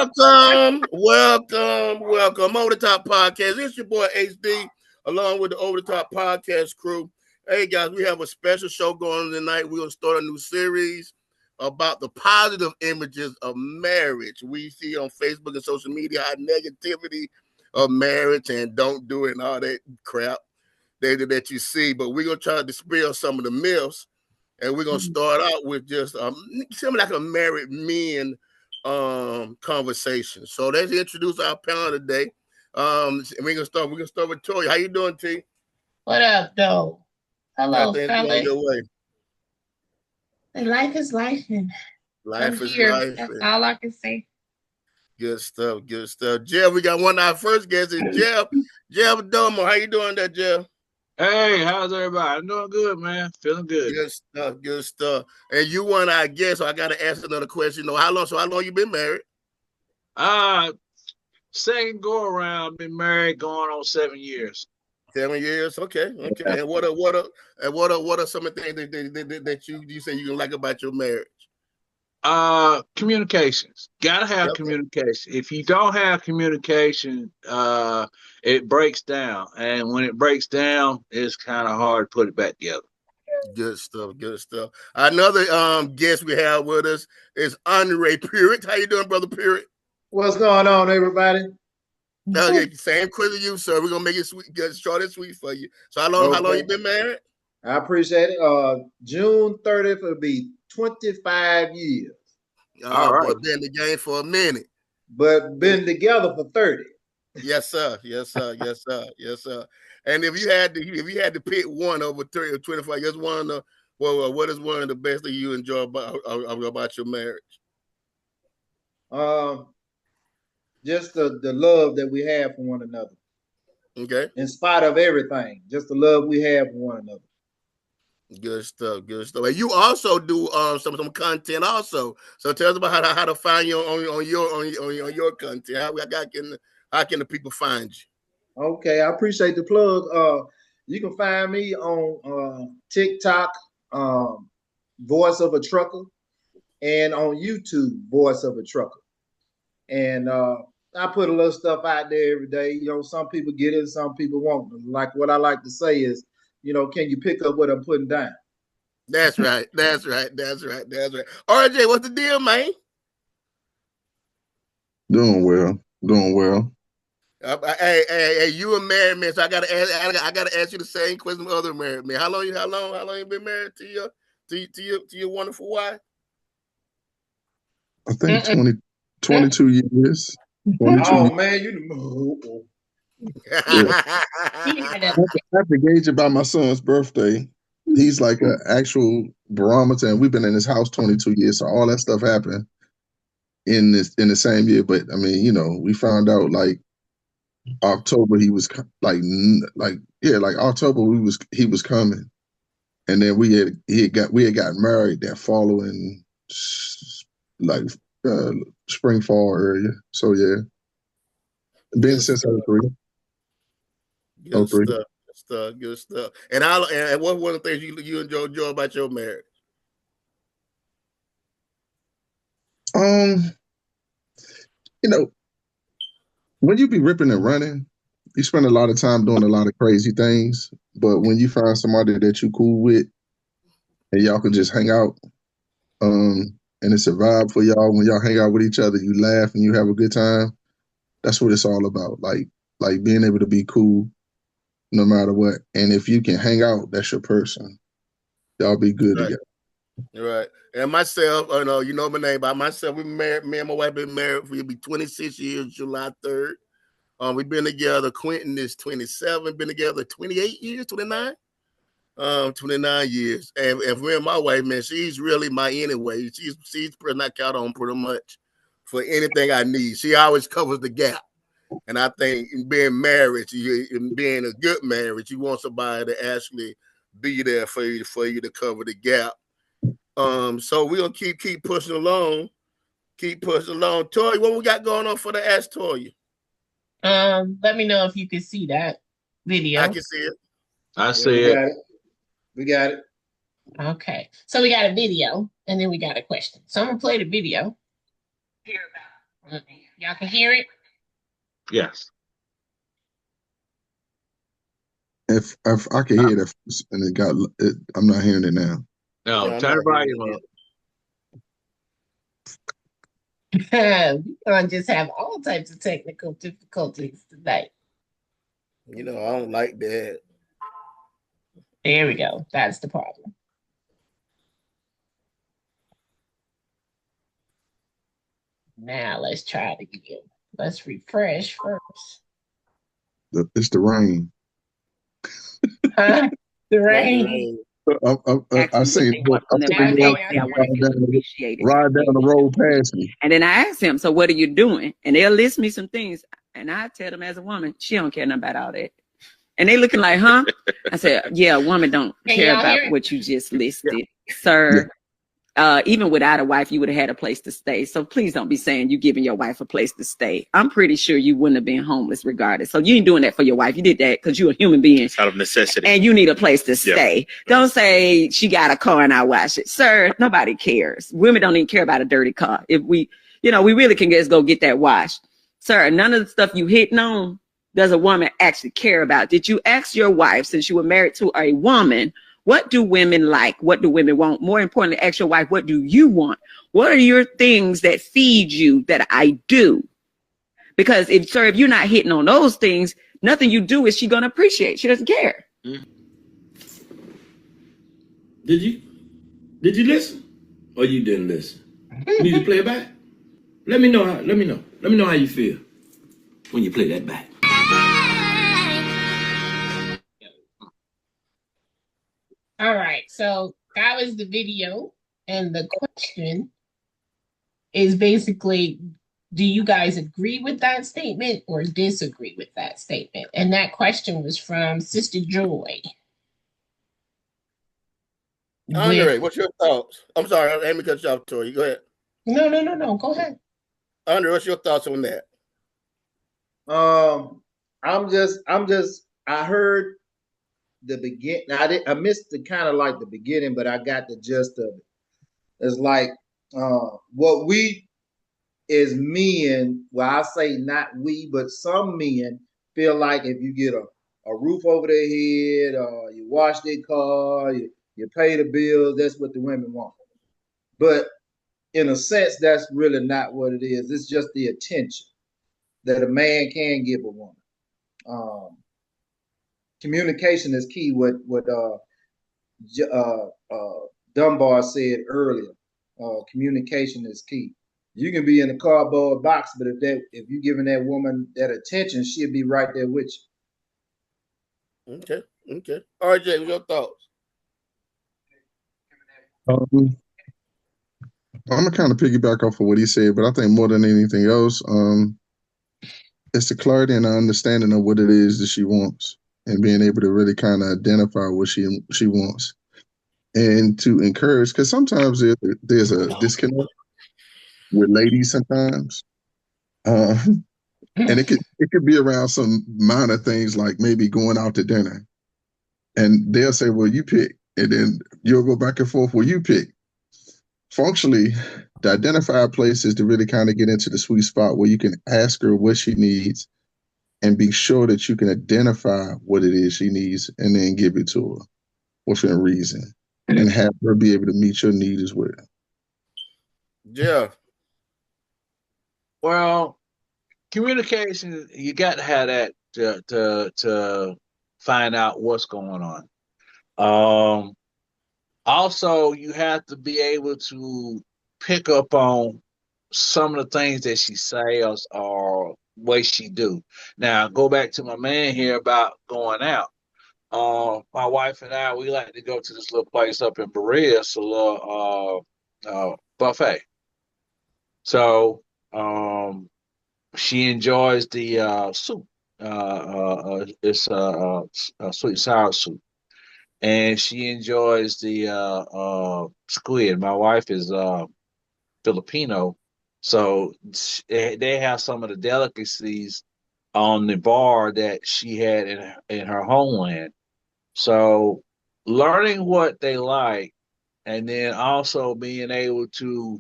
welcome. Over the Top Podcast. It's your boy HD, along with the Over the Top Podcast crew. Hey guys, we have a special show going on tonight. We're gonna start a new series about the positive images of marriage. We see on Facebook and social media how negativity of marriage and don't do it and all that crap that you see. But we're gonna try to dispel some of the myths. And we're gonna start out with just something like a married men conversation. So let's introduce our panel today. We're gonna start with Toya. How you doing, T? What up, though? Hello, going your way? Life is life, and life is life. That's all I can say. Good stuff. Jeff, we got one of our first guests is Jeff. Jeff Domo. How you doing there, Jeff? Hey, how's everybody? I'm doing good, man. Feeling good. Good stuff. And you one I guess, so I gotta ask another question. How long you been married? Second go around, been married going on 7 years. 7 years, okay. And what are some of the things that you say you like about your marriage? Communications. Gotta have communication. If you don't have communication, it breaks down. And when it breaks down, it's kind of hard to put it back together. Good stuff. Another guest we have with us is Andre Purick. How you doing, brother Purick? What's going on, everybody? Same question you, sir. We're gonna make it sweet, short and sweet for you. So how long you been married? I appreciate it. June 30th will be 25 years. All right. Been in the game for a minute. But been together for 30. Yes, sir. And if you had to pick one over 30 or 25 years, what is one of the best that you enjoy about your marriage? Just the love that we have for one another. Okay. In spite of everything, just the love we have for one another. Good stuff. And you also do some content also. So tell us about how to find you on your content. How can the people find you? Okay, I appreciate the plug. You can find me on TikTok, Voice of a Trucker, and on YouTube, Voice of a Trucker. And I put a little stuff out there every day. Some people get it, some people won't. Like what I like to say is, can you pick up what I'm putting down? That's right. RJ, what's the deal, man? Doing well. Hey, you a married man, so I gotta ask you the same question other married men. How long you been married to your wonderful wife? I think 22 years. 22 years. Man, I have to gauge it by my son's birthday. He's like an actual barometer, and we've been in his house 22 years, so all that stuff happened in the same year. But I mean, we found out like October he was like October he was coming, and then we had gotten married that following like spring fall area. So yeah, been since 03. Good stuff. And what one of the things you enjoy about your marriage? When you be ripping and running, you spend a lot of time doing a lot of crazy things. But when you find somebody that you cool with and y'all can just hang out, and it's a vibe for y'all, when y'all hang out with each other, you laugh and you have a good time. That's what it's all about. Like being able to be cool no matter what. And if you can hang out, that's your person. Y'all be good together. Right. And myself, you know my name. By myself, we married. Me and my wife been married for 26 years, July 3rd. We've been together. Quentin is 27. Been together 28 years, 29. 29 years. And for me and my wife, man, she's really my anyway. She's the person I count on pretty much for anything I need. She always covers the gap. And I think in being married, in being a good marriage, you want somebody to actually be there for you to cover the gap. So we're gonna keep pushing along. Toy, what we got going on for the Ask Toy? Let me know if you can see that video. I can see it. I see it. We got it. Okay. So we got a video and then we got a question. So I'm gonna play the video. Hear about Y'all can hear it? Yes. If I could hear that and it got, I'm not hearing it now. No, Yeah, I'm turn not the hearing volume it. up. We're gonna just have all types of technical difficulties tonight. You know, I don't like that. There we go. That's the problem. Now let's try it again. Let's refresh first. It's the rain. Huh? The Not the rain. rain. I seen What from the Now, one can day y'all I hear want to me? feel appreciated. ride down the road past me. And then I asked him, so what are you doing? And they'll list me some things. And I tell them as a woman, she don't care nothing about all that. And they looking like, huh? I said, yeah, a woman don't Can care y'all hear about it? what you just listed. Sir, even without a wife, you would have had a place to stay. So please don't be saying you giving your wife a place to stay. I'm pretty sure you wouldn't have been homeless regardless. So you ain't doing that for your wife. You did that because you're a human being. It's out of necessity. And you need a place to stay. Don't say she got a car and I wash it. Sir, nobody cares. Women don't even care about a dirty car. If we, we really can just go get that washed. Sir, none of the stuff you hitting on does a woman actually care about. Did you ask your wife, since you were married to a woman, what do women like? What do women want? More importantly, ask your wife, what do you want? What are your things that feed you that I do? Because if you're not hitting on those things, nothing you do is she going to appreciate. She doesn't care. Did you listen? Or you didn't listen? You need to play it back? Let me know how you feel when you play that back. All right, so that was the video, and the question is basically, do you guys agree with that statement or disagree with that statement? And that question was from Sister Joy. Andre, what's your thoughts? I'm sorry, let me cut you off, Tori. Go ahead. No. Go ahead. Andre, what's your thoughts on that? I heard the begin. I missed the kind of like the beginning, but I got the gist of it. It's like what we as men, well, I say not we, but some men feel like if you get a roof over their head, you wash their car, you pay the bills, that's what the women want. But in a sense, that's really not what it is. It's just the attention that a man can give a woman. Communication is key. What Dunbar said earlier. Communication is key. You can be in a cardboard box, but if you're giving that woman that attention, she'll be right there with you. Okay. RJ, what's your thoughts? I'm gonna kind of piggyback off of what he said, but I think more than anything else, it's the clarity and the understanding of what it is that she wants, and being able to really kind of identify what she wants, and to encourage. Because sometimes there's a disconnect with ladies sometimes, and it could be around some minor things like maybe going out to dinner, and they'll say, "Well, you pick," and then you'll go back and forth. Well, you pick. Functionally, the identified place is to really kind of get into the sweet spot where you can ask her what she needs and be sure that you can identify what it is she needs and then give it to her within reason and have her be able to meet your need as well. Yeah. Well, communication, you got to have that to find out what's going on. Also, you have to be able to pick up on some of the things that she says or way she do. Now, go back to my man here about going out. My wife and I, we like to go to this little place up in Berea, it's a little buffet. So she enjoys the soup. It's a sweet and sour soup. And she enjoys the squid. My wife is Filipino, so they have some of the delicacies on the bar that she had in her homeland. So learning what they like, and then also being able to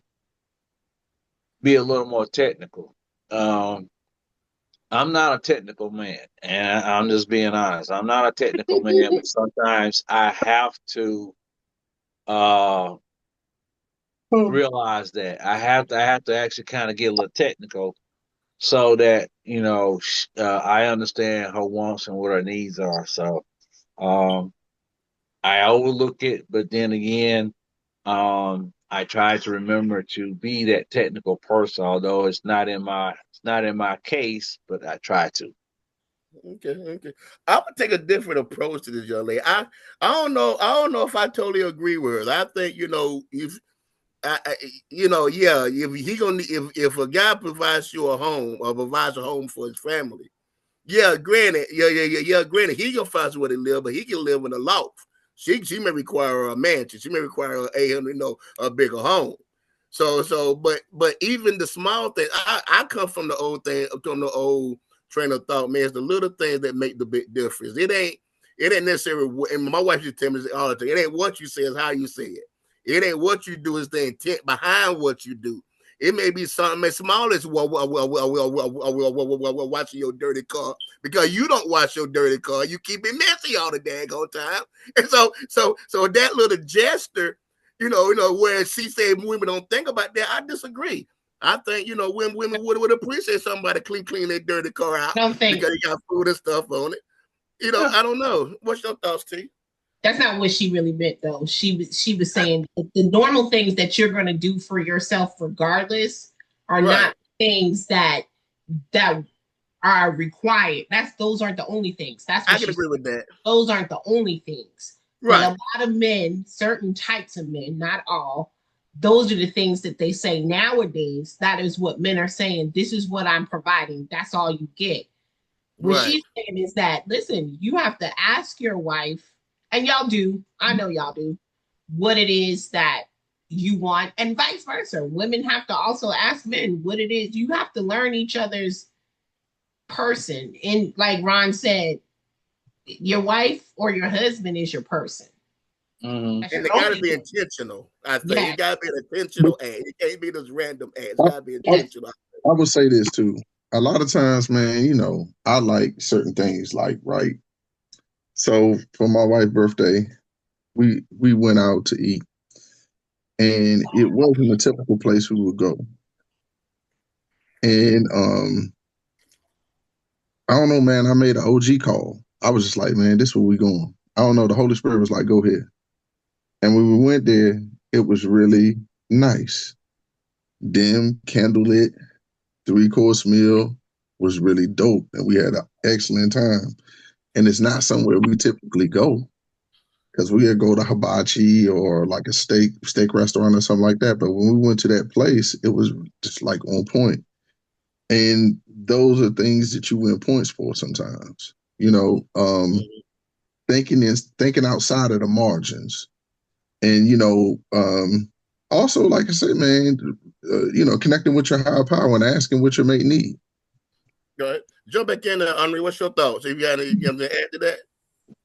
be a little more technical. I'm not a technical man, and I'm just being honest. I'm not a technical man, but sometimes I have to realize that I have to actually kind of get a little technical so that I understand her wants and what her needs are. So um, I overlook it, but then again, I try to remember to be that technical person, although it's not in my case, but I try to. Okay. I would take a different approach to this young lady. I don't know if I totally agree with her. I think if yeah, if he gonna if a guy provides you a home or provides a home for his family, yeah, granted, granted, he gonna find where to live, but he can live in a loft. She may require a mansion. She may require a bigger home. But even the small thing, I come from the old thing, from the old train of thought, man. It's the little things that make the big difference. It ain't necessarily. And my wife used to tell me all the time. It ain't what you say, it's how you say it. It ain't what you do, it's the intent behind what you do. It may be something as small as watching your dirty car because you don't wash your dirty car. You keep it messy all the daggone time. And so that little gesture, where she said women don't think about that, I disagree. I think, women would appreciate somebody clean their dirty car out Don't think because they got food and stuff on it. I don't know. What's your thoughts, T? that's not what she really meant, though. She was saying the normal things that you're going to do for yourself, regardless, are not things that are required. Those aren't the only things. That's what I can agree with that. Those aren't the only things. Right. But a lot of men, certain types of men, not all, those are the things that they say nowadays. That is what men are saying. This is what I'm providing. That's all you get. What she's saying is that, listen, you have to ask your wife, and y'all do, I know y'all do, what it is that you want, and vice versa. Women have to also ask men what it is. You have to learn each other's person. And like Ron said, your wife or your husband is your person. Mm-hmm. And it got to be intentional. I think it got to be an intentional ad. It can't be this random ad. It's got to be intentional. I would say this too. A lot of times, man, I like certain things, like, right. So for my wife's birthday, we went out to eat, and it wasn't a typical place we would go. And I don't know, man. I made an OG call. I was just like, man, this is where we going. I don't know. The Holy Spirit was like, go ahead. And when we went there, it was really nice. Dim, candlelit, 3-course meal was really dope, and we had an excellent time. And it's not somewhere we typically go, because we go to hibachi or like a steak restaurant or something like that. But when we went to that place, it was just like on point. And those are things that you win points for sometimes. Thinking outside of the margins. And also, like I said, man, connecting with your higher power and asking what your mate need. Go ahead. Jump back in there, Henri. What's your thoughts? If you got anything to add to that?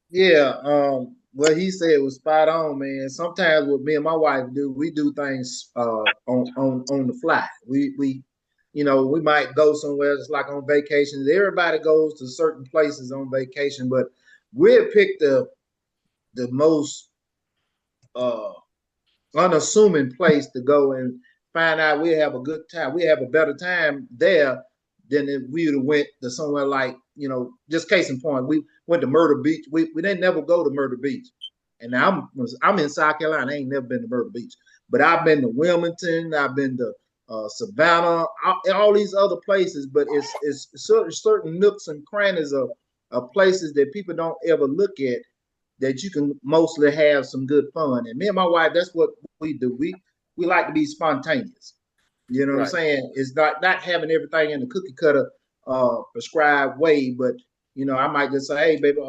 Yeah, what he said was spot on, man. Sometimes what me and my wife do, we do things on the fly. We might go somewhere, it's like on vacations. Everybody goes to certain places on vacation, but we'll pick the most unassuming place to go and find out we'll have a good time. We have a better time there than if we would have went to somewhere like, just case in point, we went to Myrtle Beach. We didn't never go to Myrtle Beach. And now I'm in South Carolina. I ain't never been to Myrtle Beach. But I've been to Wilmington. I've been to Savannah, all these other places. But it's certain nooks and crannies of places that people don't ever look at, that you can mostly have some good fun. And me and my wife, that's what we do. We like to be spontaneous. You know what I'm saying? It's not having everything in the cookie cutter prescribed way, but I might just say, hey, baby,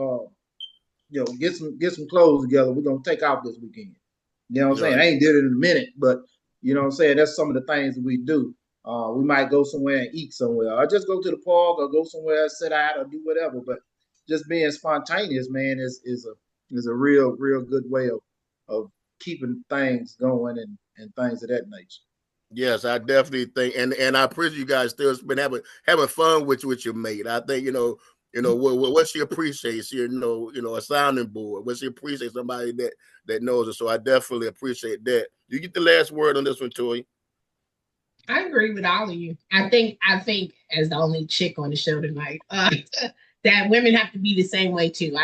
get some clothes together. We're gonna take out this weekend. You know what I'm saying? I ain't did it in a minute, but you know what I'm saying? That's some of the things that we do. We might go somewhere and eat somewhere, or just go to the park, or go somewhere, sit out, or do whatever. But just being spontaneous, man, is a real good way of keeping things going and things of that nature. Yes, I definitely think, and I appreciate you guys still been having fun with your mate. I think what she appreciates, a sounding board. What she appreciates somebody that knows her. So I definitely appreciate that. You get the last word on this one, Toy. I agree with all of you. I think as the only chick on the show tonight, that women have to be the same way too.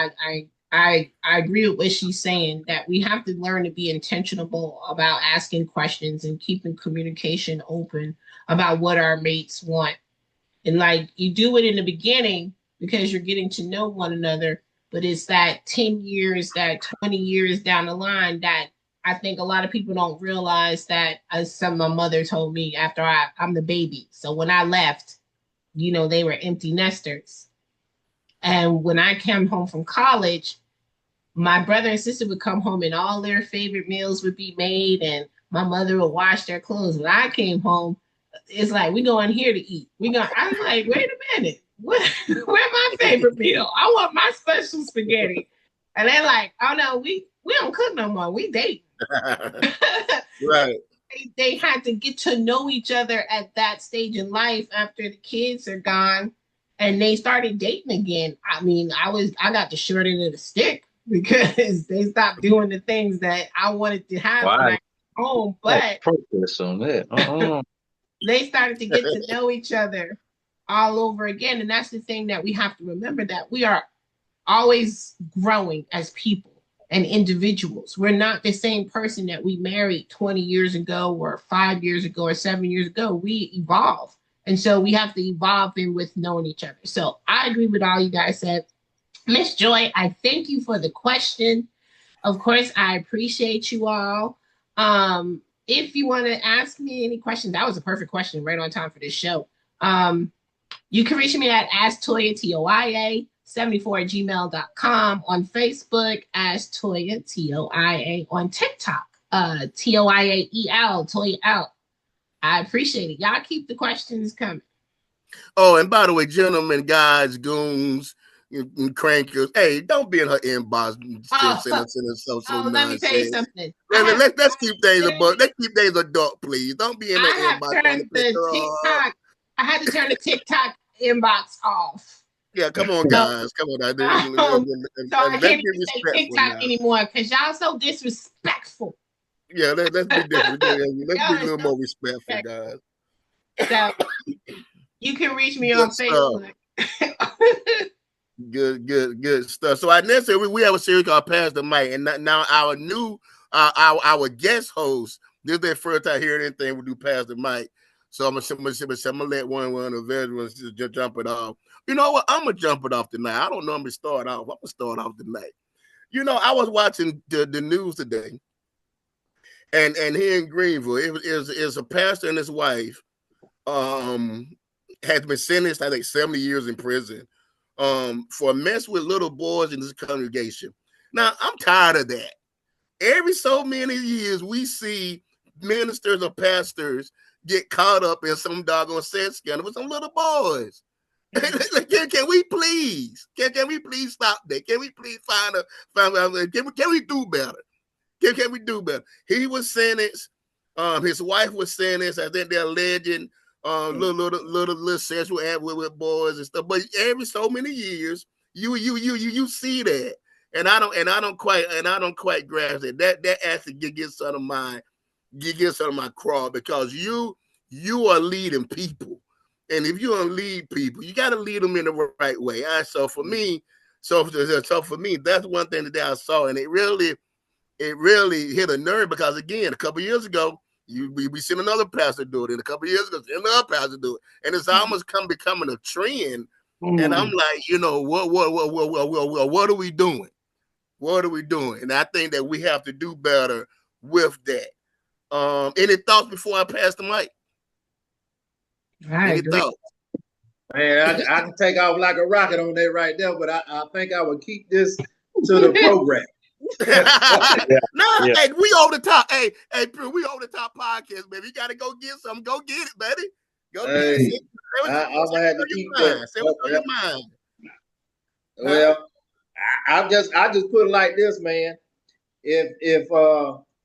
I agree with what she's saying, that we have to learn to be intentional about asking questions and keeping communication open about what our mates want. And like, you do it in the beginning because you're getting to know one another, but it's that 10 years, that 20 years down the line that I think a lot of people don't realize, that, as my mother told me after I'm the baby. So when I left, they were empty nesters. And when I came home from college, my brother and sister would come home and all their favorite meals would be made, and my mother would wash their clothes. When I came home, it's like, we go in here to eat. I'm like, wait a minute, where's my favorite meal? I want my special spaghetti. And they're like, oh no, we don't cook no more. We date. Right. They had to get to know each other at that stage in life after the kids are gone, and they started dating again. I mean, I got the short end of the stick because they stopped doing the things that I wanted to have when I came home. But protest on that. They started to get to know each other all over again. And that's the thing that we have to remember, that we are always growing as people and individuals. We're not the same person that we married 20 years ago or 5 years ago or 7 years ago. We evolve. And so we have to evolve in with knowing each other. So I agree with all you guys said. Miss Joy, I thank you for the question. Of course, I appreciate you all. If you want to ask me any questions, that was a perfect question, right on time for this show. You can reach me at AskToya, Toya 74@gmail.com, on Facebook, AskToya, Toya, on TikTok, Toyael, Toya out. I appreciate it. Y'all keep the questions coming. Oh, and by the way, gentlemen, guys, goons, crankers, hey, don't be in her inbox. Let me tell you something. Let's keep things above. Let's keep things adult, please. Don't be in her inbox. I had to turn the TikTok inbox off. Yeah, come on, guys. Come on. So I can't even say TikTok anymore because y'all so disrespectful. Yeah, let's be different. Let's be a little more respectful, guys. So you can reach me on Facebook. Good stuff. So next we have a series called Pass the Mic, and now our new our guest host. This is their first time hearing anything. We do Pass the Mic. So I'm gonna let one of the veterans just jump it off. You know what? I'm gonna jump it off tonight. I don't normally start off. I'm gonna start off tonight. I was watching the news today, and here in Greenville, it is a pastor and his wife has been sentenced, I think, 70 years in prison for mess with little boys in this congregation. Now, I'm tired of that. Every so many years, we see ministers or pastors get caught up in some doggone sex scandal with some little boys. Can we please? Can we please stop that? Can we please find can we do better? Can we do better? He was sentenced. His wife was sentenced. I think they're alleging little sexual act with boys and stuff. But every so many years, you see that, and I don't quite grasp it. That actually gets out of my craw, because you are leading people, and if you don't lead people, you got to lead them in the right way. So for me, that's one thing that I saw, and it really hit a nerve, because again, a couple years ago, we seen another pastor do it, and a couple years ago, another pastor do it, and it's almost becoming a trend. And I'm like, what are we doing? What are we doing? And I think that we have to do better with that. Any thoughts before I pass the mic? Any thoughts? Man, I can take off like a rocket on that right there, but I think I would keep this to the program. Hey, we over the top. Hey, we over the top podcast, baby. You gotta go get something. Go get it, baby. Go get it. I'm gonna have to keep that. Say what's on your mind. Well, I just put it like this, man. If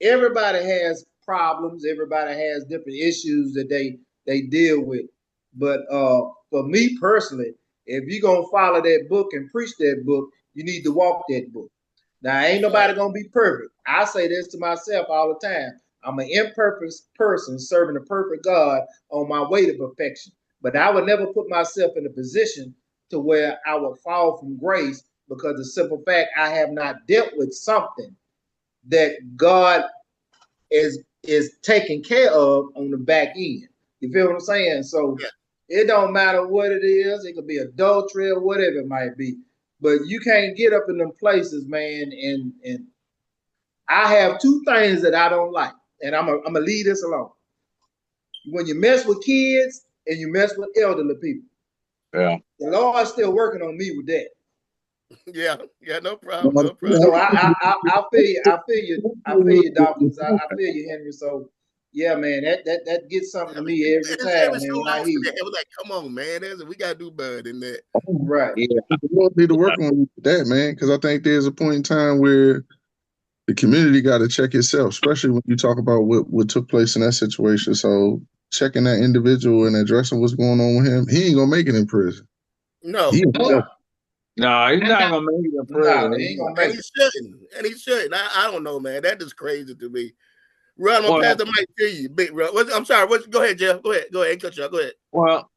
everybody has problems. Everybody has different issues that they deal with. But for me personally, if you're gonna follow that book and preach that book, you need to walk that book. Now, ain't nobody gonna be perfect. I say this to myself all the time. I'm an imperfect person serving a perfect God on my way to perfection. But I would never put myself in a position to where I would fall from grace because the simple fact I have not dealt with something that God is taking care of on the back end. You feel what I'm saying? So it don't matter what it is. It could be adultery or whatever it might be. But you can't get up in them places, man. And I have two things that I don't like, and I'm gonna leave this alone. When you mess with kids and you mess with elderly people, Yeah. the Lord's still working on me with that. Yeah, no problem, no problem. So I feel you, Dawkins. I feel you, Henry. So yeah, man, that gets something to me every time, man. When I hear you. It was like, come on, man, we gotta do better than that. Right. Yeah. The Lord need to work on that, man, because I think there's a point in time where the community got to check itself, especially when you talk about what took place in that situation. So checking that individual and addressing what's going on with him, he ain't gonna make it in prison. No, No, he's not gonna make it in prison. Nah, he ain't gonna make it. And he shouldn't. I don't know, man. That is crazy to me. Ron, I'm gonna pass the mic to you, big Ron. I'm sorry. Go ahead, Jeff. Go ahead. Cut you off. Go ahead.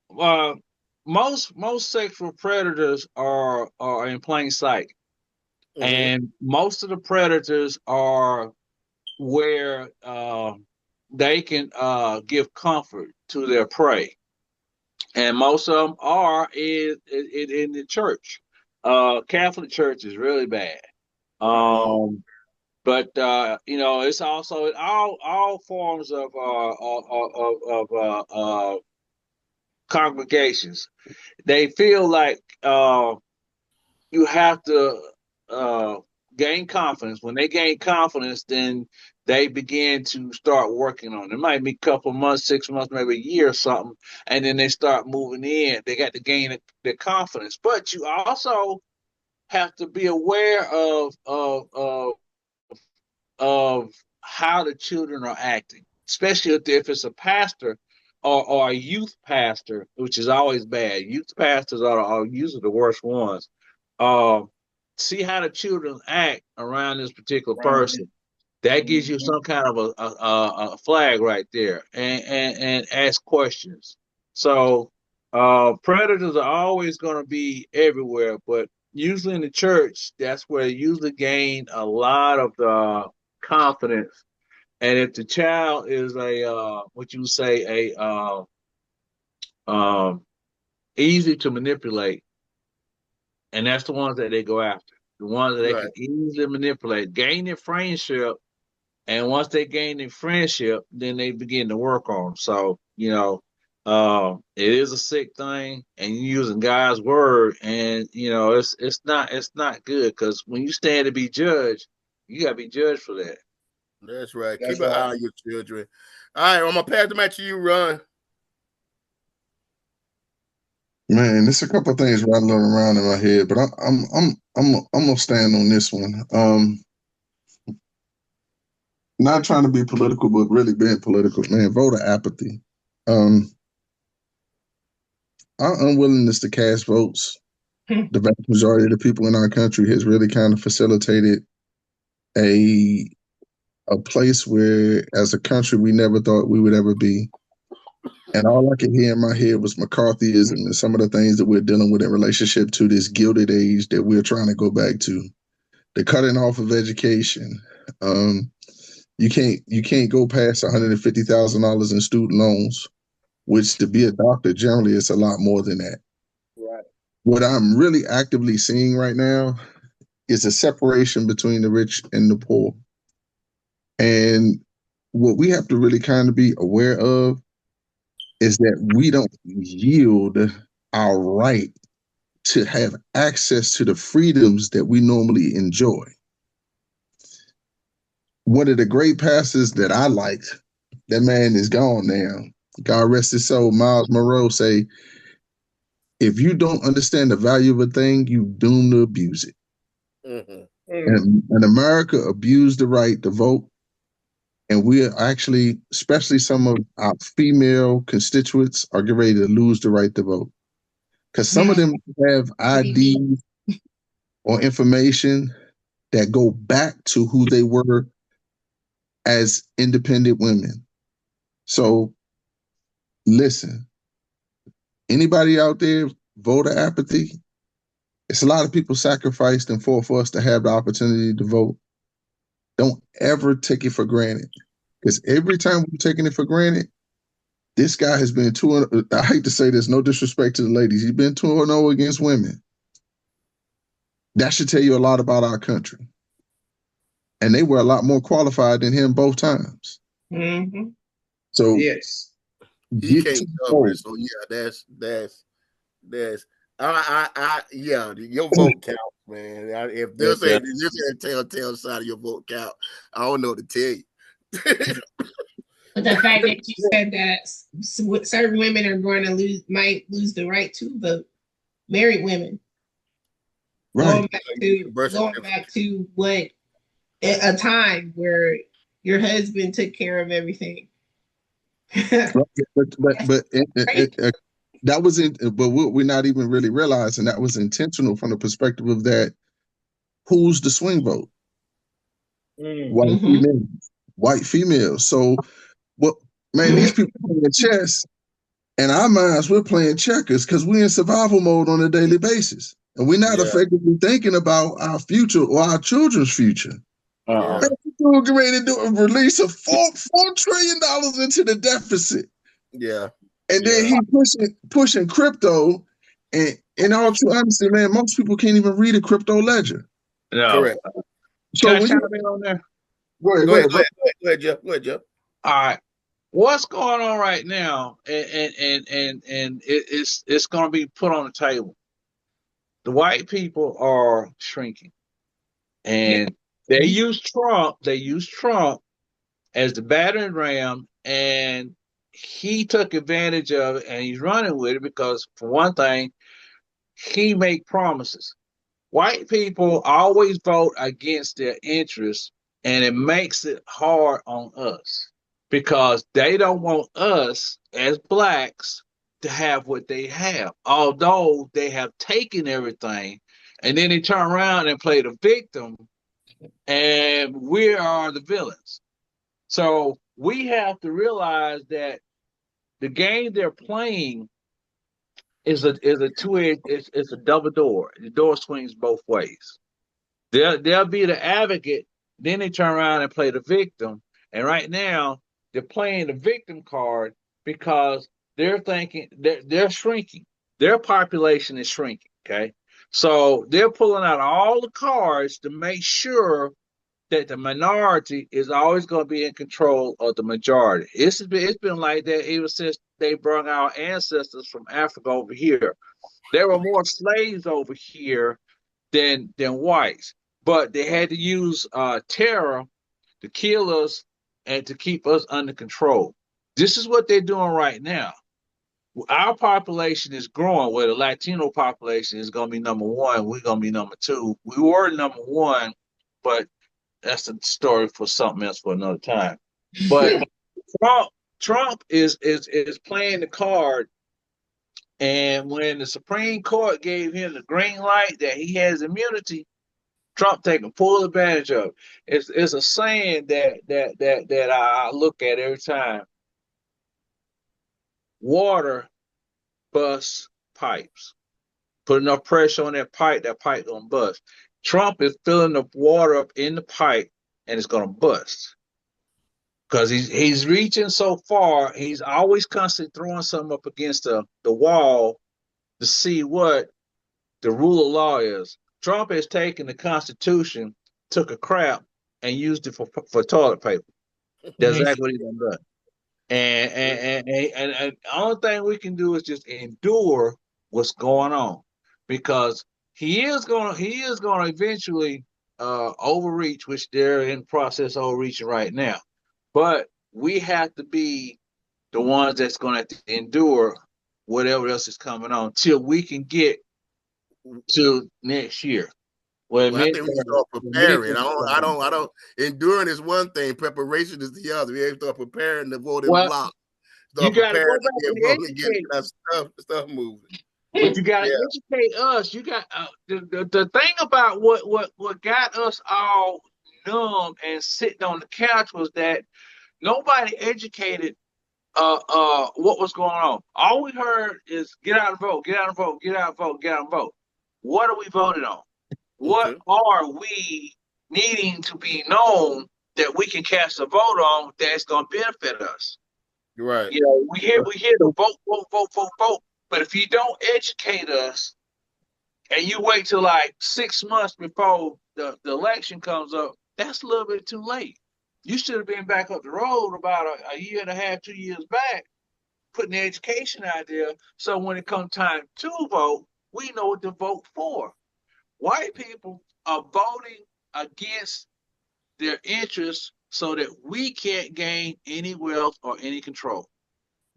Well, most sexual predators are in plain sight, and most of the predators are where they can give comfort to their prey, and most of them are in the church. Catholic Church is really bad. But it's also in all forms of congregations. They feel like you have to gain confidence. When they gain confidence, then they begin to start working on it. It might be a couple months, 6 months, maybe a year or something, and then they start moving in. They got to gain their confidence. But you also have to be aware of how the children are acting, especially if it's a pastor or a youth pastor, which is always bad. Youth pastors are usually the worst ones. See how the children act around this particular person. That gives you some kind of a flag right there, and ask questions. So predators are always going to be everywhere, but usually in the church, that's where they usually gain a lot of the confidence. And if the child is easy to manipulate, and that's the ones that they go after, the ones that they can easily manipulate, gain their friendship, and once they gain their friendship, then they begin to work on them. So it is a sick thing, and you're using God's word, and it's not good, because when you stand to be judged, you gotta be judged for that. That's right. Keep an eye on your children. All right, I'm gonna pass the match to you, Ron. Man, there's a couple of things rattling around in my head, but I'm gonna stand on this one. Not trying to be political, but really being political, man. Voter apathy. Our unwillingness to cast votes, the vast majority of the people in our country has really kind of facilitated a place where, as a country, we never thought we would ever be. And all I could hear in my head was McCarthyism and some of the things that we're dealing with in relationship to this gilded age that we're trying to go back to. The cutting off of education. You can't go past $150,000 in student loans, which, to be a doctor, generally it's a lot more than that. Right. What I'm really actively seeing right now is a separation between the rich and the poor. And what we have to really kind of be aware of is that we don't yield our right to have access to the freedoms that we normally enjoy. One of the great pastors that I liked, that man is gone now, God rest his soul, Miles Monroe, say, if you don't understand the value of a thing, you doomed to abuse it. And America abused the right to vote. And we are actually, especially some of our female constituents, are getting ready to lose the right to vote. Because some of them have IDs or information that go back to who they were as independent women. So listen, anybody out there, voter apathy, it's a lot of people sacrificed and fought for us to have the opportunity to vote. Don't ever take it for granted. Because every time we're taking it for granted, this guy has been 2-0. I hate to say this, no disrespect to the ladies. He's been 2-0 against women. That should tell you a lot about our country. And they were a lot more qualified than him both times. Mm-hmm. So Yes. He get to can't the cover vote. it. So yeah, that's yeah, your vote counts, man. If this ain't telltale sign of your vote count, I don't know what to tell you. But the fact that you said that certain women are going to might lose the right to vote, married women, Right. going back to what a time where your husband took care of everything. But that was but what we're not even really realizing, that was intentional from the perspective of that. Who's the swing vote? White females. White females. So what, man, these people playing chess, and our minds, we're playing checkers because we're in survival mode on a daily basis. And we're not effectively thinking about our future or our children's future. Yeah. We're getting ready to release a $4 trillion into the deficit. Yeah. And then he pushing crypto. And in all true honesty, man, most people can't even read a crypto ledger. No. Correct. So Can I when chime in on there? Go ahead, Go ahead, Jeff. Go ahead, Jeff. All right. What's going on right now, and it's going to be put on the table. The white people are shrinking, and they use Trump. They use Trump as the battering ram, and he took advantage of it, and he's running with it because, for one thing, he make promises. White people always vote against their interests, and it makes it hard on us because they don't want us as blacks to have what they have, although they have taken everything, and then they turn around and play the victim, and we are the villains. So we have to realize that the game they're playing is a two-edged, it's a double door. The door swings both ways. They'll be the advocate, then they turn around and play the victim. And right now, they're playing the victim card because they're thinking they're shrinking. Their population is shrinking. Okay. So they're pulling out all the cards to make sure that the minority is always going to be in control of the majority. It's been like that ever since they brought our ancestors from Africa over here. There were more slaves over here than whites, but they had to use terror to kill us and to keep us under control. This is what they're doing right now. Our population is growing, where the Latino population is going to be number one. We're going to be number two. We were number one, but that's a story for something else for another time. But Trump is playing the card, and when the Supreme Court gave him the green light that he has immunity, Trump taking full advantage of it. It's a saying that I look at every time. Water busts pipes. Put enough pressure on that pipe gonna bust. Trump is filling the water up in the pipe, and it's gonna bust because he's reaching so far. He's always constantly throwing something up against the wall to see what the rule of law is. Trump has taken the Constitution, took a crap, and used it for toilet paper. That's exactly what he's done. And the only thing we can do is just endure what's going on, because he is gonna eventually overreach, which they're in the process of overreaching right now. But we have to be the ones that's going to have to endure whatever else is coming on till we can get to next year. Well, Well, I think we should start preparing. I don't. Enduring is one thing. Preparation is the other. We have to start preparing the voting well, block. you Start got to preparing go back to and get voting, get educate. that stuff moving. But you got to Yeah. educate us. You got the thing about what got us all numb and sitting on the couch was that nobody educated what was going on. All we heard is get out and vote, get out and vote, get out and vote, get out and vote. What are we voting on? What Okay. are we needing to be known that we can cast a vote on that's going to benefit us? Right. You know, we hear the vote, vote, vote, vote, vote. But if you don't educate us and you wait till like 6 months before the election comes up, that's a little bit too late. You should have been back up the road about a year and a half, 2 years back, putting the education out there. So when it comes time to vote, we know what to vote for. White people are voting against their interests so that we can't gain any wealth or any control.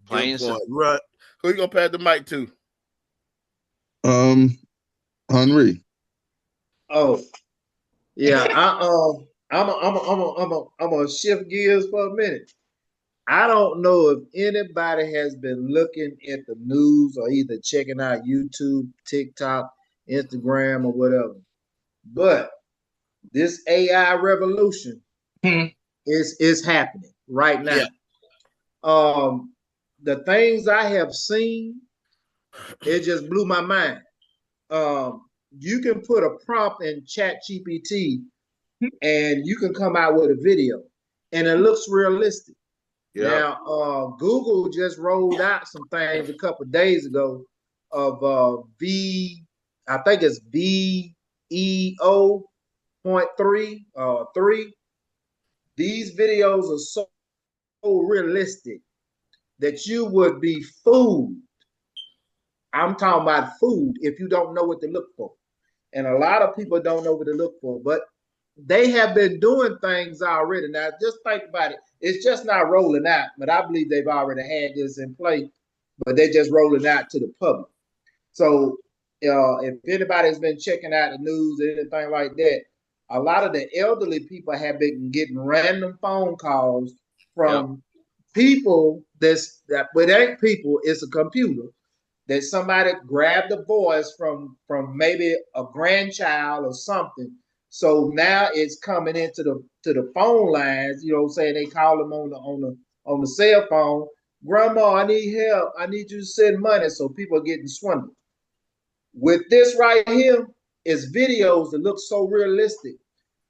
Plain and Good point. simple. Right. Who you gonna pass the mic to? Henri. Oh, yeah. I'm gonna shift gears for a minute. I don't know if anybody has been looking at the news or either checking out YouTube, TikTok, Instagram, or whatever, but this AI revolution is happening right now. Yeah. The things I have seen, it just blew my mind. You can put a prompt in ChatGPT and you can come out with a video and it looks realistic. Yeah. Now, Google just rolled out some things a couple of days ago of I think it's VEO.3. These videos are so realistic that you would be fooled. I'm talking about food if you don't know what to look for. And a lot of people don't know what to look for, but they have been doing things already. Now, just think about it. It's just not rolling out, but I believe they've already had this in place, but they're just rolling out to the public. So if anybody's been checking out the news or anything like that, a lot of the elderly people have been getting random phone calls from people that but ain't people, it's a computer that somebody grabbed the voice from maybe a grandchild or something. So now it's coming into the phone lines, you know what I'm saying? They call them on the cell phone. Grandma, I need help. I need you to send money. So people are getting swindled. With this right here, is videos that look so realistic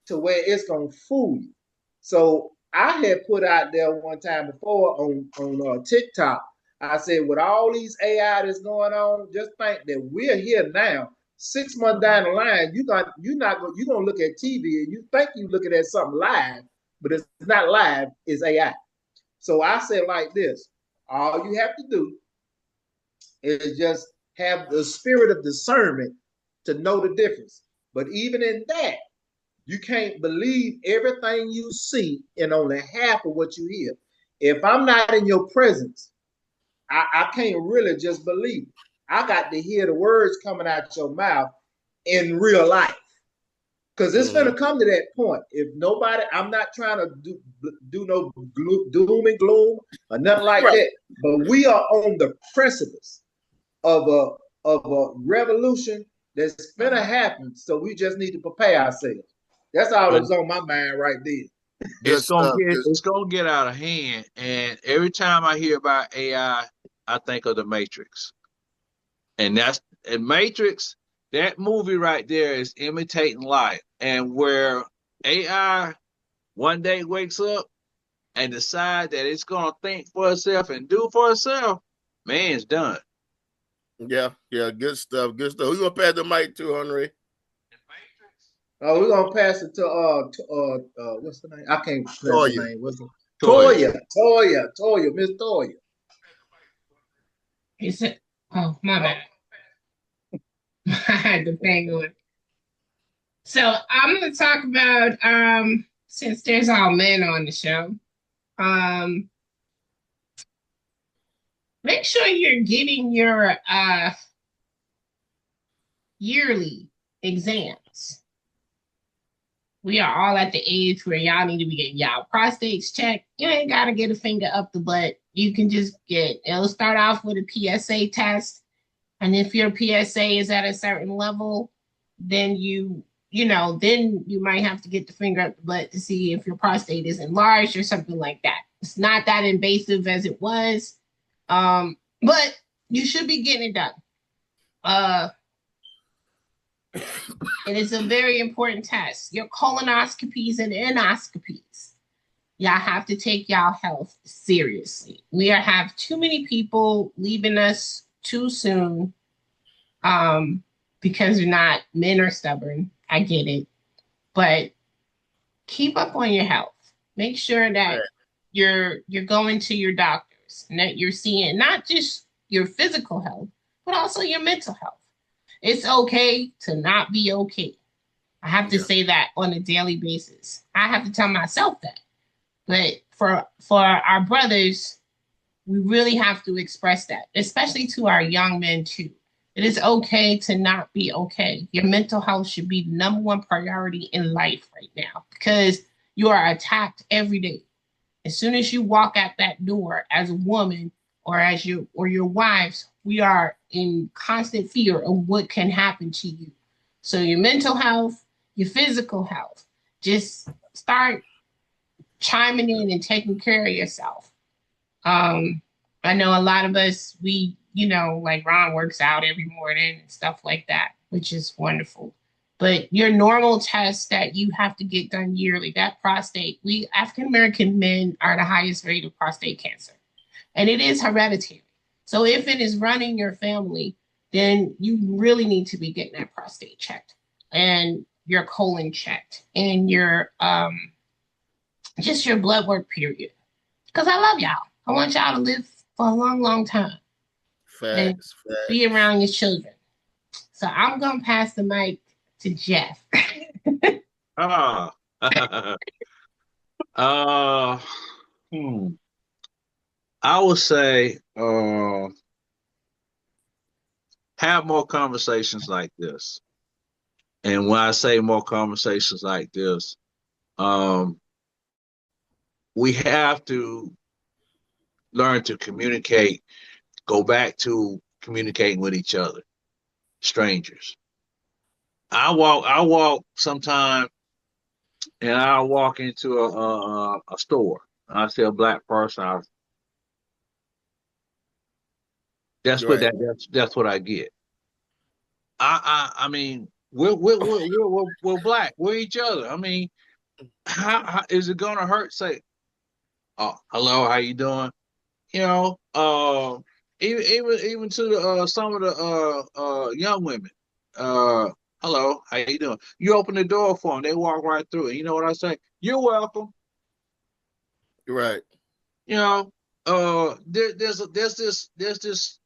to where it's gonna fool you. So I had put out there one time before on TikTok. I said, with all these AI that's going on, just think that we're here now. 6 months down the line, you're gonna look at TV and you think you're looking at something live, but it's not live, it's AI. So I said like this: all you have to do is just have the spirit of discernment to know the difference. But even in that, you can't believe everything you see and only half of what you hear. If I'm not in your presence, I can't really just believe. I got to hear the words coming out your mouth in real life. Because it's going to come to that point. If nobody, I'm not trying to do no doom and gloom or nothing like that. But we are on the precipice of a revolution that's going to happen. So we just need to prepare ourselves. That's all that's on my mind right there. It's gonna get out of hand. And every time I hear about AI, I think of the Matrix. And Matrix, that movie right there is imitating life. And where AI one day wakes up and decide that it's gonna think for itself and do for itself, man, it's done. Yeah, good stuff. Who you gonna pass the mic to, Henri? We're gonna pass it to what's the name? I can't pronounce the name. What's it? Toya, Miss Toya. Is it? Oh, my bad. I had the thing on. So I'm gonna talk about since there's all men on the show, make sure you're getting your yearly exams. we are all at the age where y'all need to be getting y'all prostates checked. You ain't gotta get a finger up the butt. You can just it'll start off with a PSA test. And if your PSA is at a certain level, then then you might have to get the finger up the butt to see if your prostate is enlarged or something like that. It's not that invasive as it was, but you should be getting it done. It is a very important test. Your colonoscopies and endoscopies. Y'all have to take y'all health seriously. We have too many people leaving us too soon because men are stubborn. I get it. But keep up on your health. Make sure that you're going to your doctors and that you're seeing not just your physical health, but also your mental health. It's okay to not be okay. I have to say that on a daily basis. I have to tell myself that. But for our brothers, we really have to express that, especially to our young men too. It is okay to not be okay. Your mental health should be the number one priority in life right now because you are attacked every day. As soon as you walk out that door as a woman or your wives, we are in constant fear of what can happen to you. So your mental health, your physical health, just start chiming in and taking care of yourself. I know a lot of us, like Ron works out every morning and stuff like that, which is wonderful. But your normal tests that you have to get done yearly, that prostate, we African-American men are the highest rate of prostate cancer. And it is hereditary. So if it is running your family, then you really need to be getting that prostate checked and your colon checked and your just your blood work period. Because I love y'all. I want y'all to live for a long, long time. Facts. Be around your children. So I'm gonna pass the mic to Jeff. I would say have more conversations like this. And when I say more conversations like this, we have to learn to communicate, go back to communicating with each other, strangers. I walk sometime and I'll walk into a store. I see a black person. That's what I get. I mean, we're black. We're each other. I mean, how is it gonna hurt? Say, oh, hello, how you doing? Even to the some of the young women. Hello, how you doing? You open the door for them, they walk right through it. You know what I say? You're welcome. Right. There's this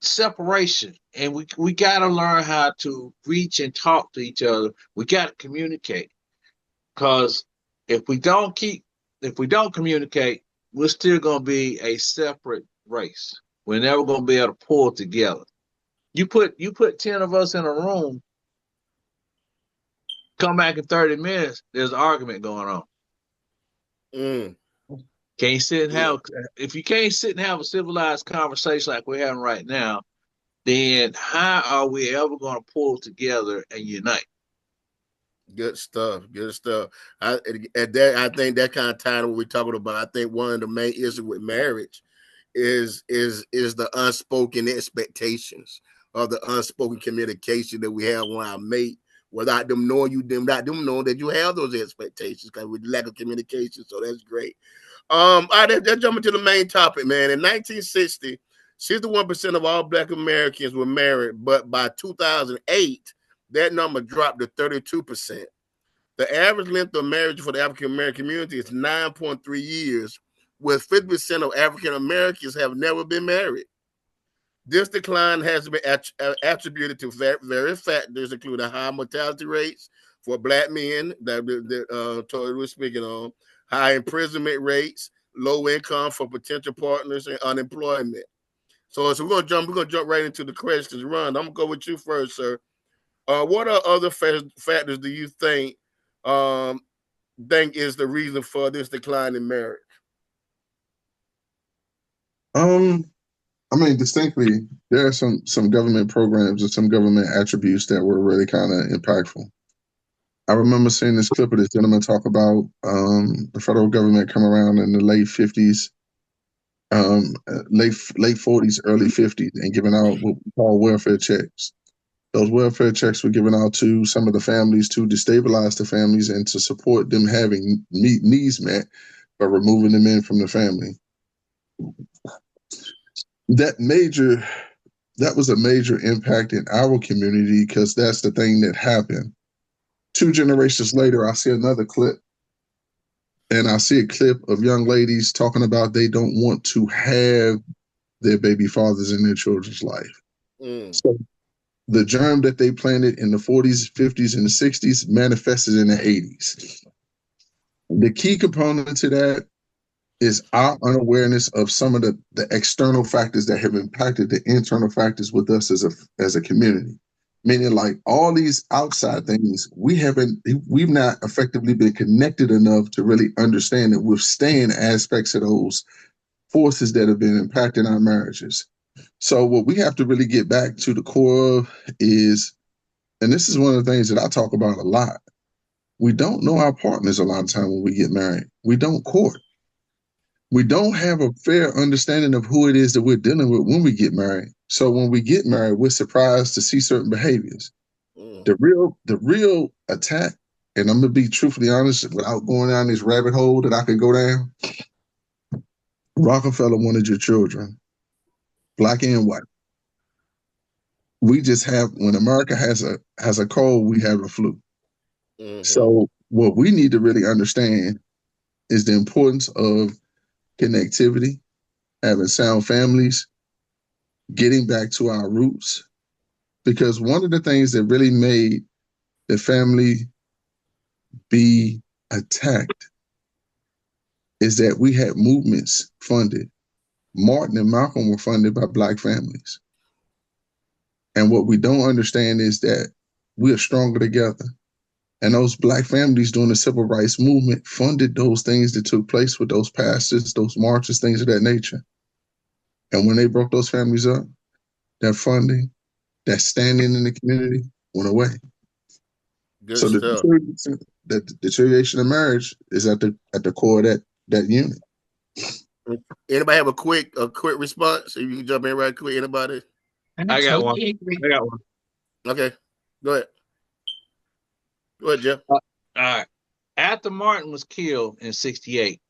separation, and we got to learn how to reach and talk to each other. We got to communicate, because if we don't communicate, we're still going to be a separate race. We're never going to be able to pull together. You put 10 of us in a room, come back in 30 minutes, there's an argument going on. Can't sit and have, if you can't sit and have a civilized conversation like we're having right now, then how are we ever going to pull together and unite? Good stuff. I think that kind of tied to what we're talking about. I think one of the main issues with marriage is the unspoken expectations or the unspoken communication that we have with our mate without them knowing without them knowing that you have those expectations, because with lack of communication. So that's great. All right, let's jump into the main topic, man. In 1960, 61% of all Black Americans were married, but by 2008, that number dropped to 32%. The average length of marriage for the African American community is 9.3 years, with 50% of African Americans have never been married. This decline has been attributed to various factors, including high mortality rates for Black men that Tori was speaking on, high imprisonment rates, low income for potential partners, and unemployment. So we're gonna jump right into the questions. Ron, I'm gonna go with you first, sir. What are other factors do you think think is the reason for this decline in marriage? I mean, distinctly, there are some government programs and some government attributes that were really kind of impactful. I remember seeing this clip of this gentleman talk about the federal government come around in the late 50s, late 40s, early 50s, and giving out what we call welfare checks. Those welfare checks were given out to some of the families to destabilize the families and to support them having needs met by removing the men from the family. That was a major impact in our community because that's the thing that happened. 2 generations later, I see another clip, and I see a clip of young ladies talking about they don't want to have their baby fathers in their children's life. So the germ that they planted in the 40s, 50s, and the 60s manifested in the 80s. The key component to that is our unawareness of some of the external factors that have impacted the internal factors with us as a community. Meaning, like all these outside things, we've not effectively been connected enough to really understand and withstand aspects of those forces that have been impacting our marriages. So what we have to really get back to the core of is, and this is one of the things that I talk about a lot, we don't know our partners a lot of time when we get married. We don't court. We don't have a fair understanding of who it is that we're dealing with when we get married. So when we get married, we're surprised to see certain behaviors. The real attack, and I'm gonna be truthfully honest, without going down this rabbit hole that I could go down, Rockefeller wanted your children, black and white. We just have, when America has a cold, we have a flu. So what we need to really understand is the importance of connectivity, having sound families, getting back to our roots. Because one of the things that really made the family be attacked is that we had movements funded. Martin and Malcolm were funded by black families. And what we don't understand is that we are stronger together. And those black families during the civil rights movement funded those things that took place with those pastors, those marches, things of that nature. And when they broke those families up, that funding, that standing in the community went away. Good so stuff. The deterioration of marriage is at the core of that unit. Anybody have a quick response? If you can jump in right quick, anybody? I got one. Agree. I got one. Okay, go ahead. Go ahead, Jeff. All right. After Martin was killed in 1968,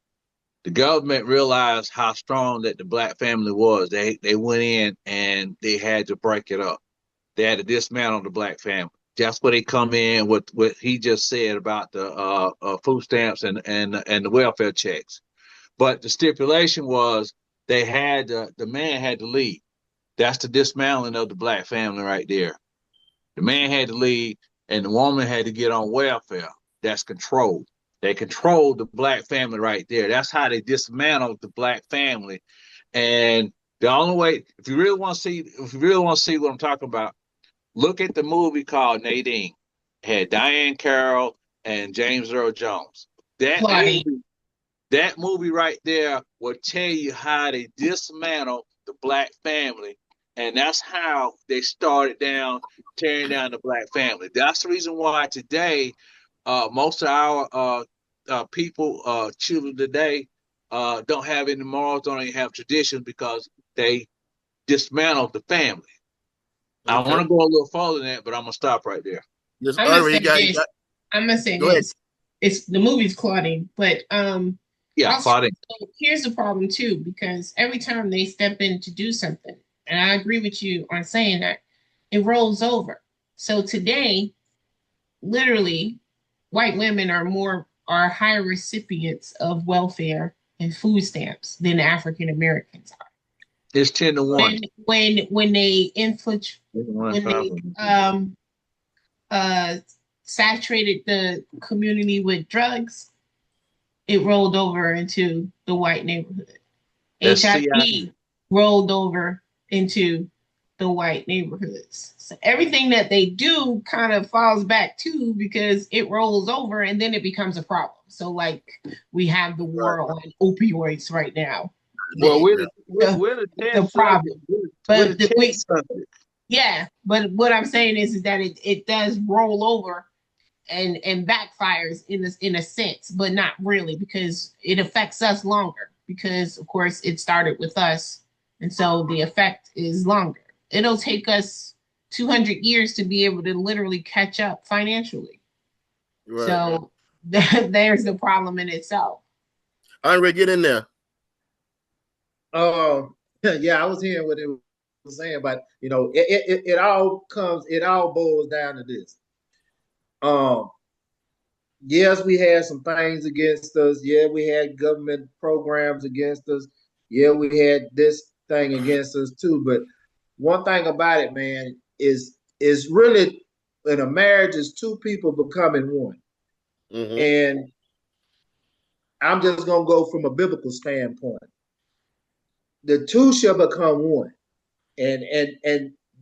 the government realized how strong that the black family was. They went in and they had to break it up. They had to dismantle the black family. That's where they come in with what he just said about the food stamps and the welfare checks. But the stipulation was the man had to leave. That's the dismantling of the black family right there. The man had to leave and the woman had to get on welfare. That's control. They controlled the black family right there. That's how they dismantled the black family. And the only way, if you really want to see what I'm talking about, look at the movie called Nadine. It had Diane Carroll and James Earl Jones. That movie right there will tell you how they dismantled the black family. And that's how they started tearing down the black family. That's the reason why today, most of our people, children today, don't have any morals, don't even have traditions because they dismantled the family. Okay. I want to go a little further than that, but I'm going to stop right there. I'm going to say this. It's the movie's Claudine, but Claudine. So here's the problem too, because every time they step in to do something, and I agree with you on saying that, it rolls over. So today, literally, white women are higher recipients of welfare and food stamps than African Americans are. It's 10-1. When they saturated the community with drugs, it rolled over into the white neighborhood. HIV rolled over into the white neighborhoods. So everything that they do kind of falls back too because it rolls over and then it becomes a problem. So like we have the war on opioids right now. Well, we're the test problem. But yeah, but what I'm saying is that it does roll over and backfires in a sense, but not really because it affects us longer because of course it started with us. And so the effect is longer. It'll take us 200 years to be able to literally catch up financially. Right. So there's the problem in itself. Andre, get in there. Yeah, I was hearing what it was saying, but it all boils down to this. Yes, we had some things against us. Yeah, we had government programs against us. Yeah, we had this thing against us too. But one thing about it, man, is really in a marriage is two people becoming one. Mm-hmm. And I'm just gonna go from a biblical standpoint. The two shall become one, and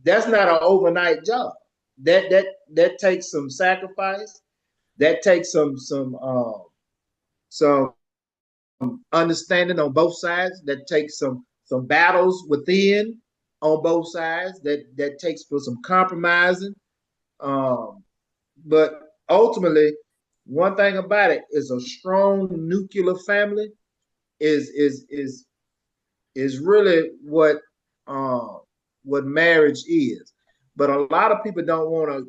that's not an overnight job. That takes some sacrifice. That takes some understanding on both sides. That takes some battles within on both sides. That takes for some compromising. But ultimately, one thing about it is a strong nuclear family is really what marriage is. But a lot of people don't want to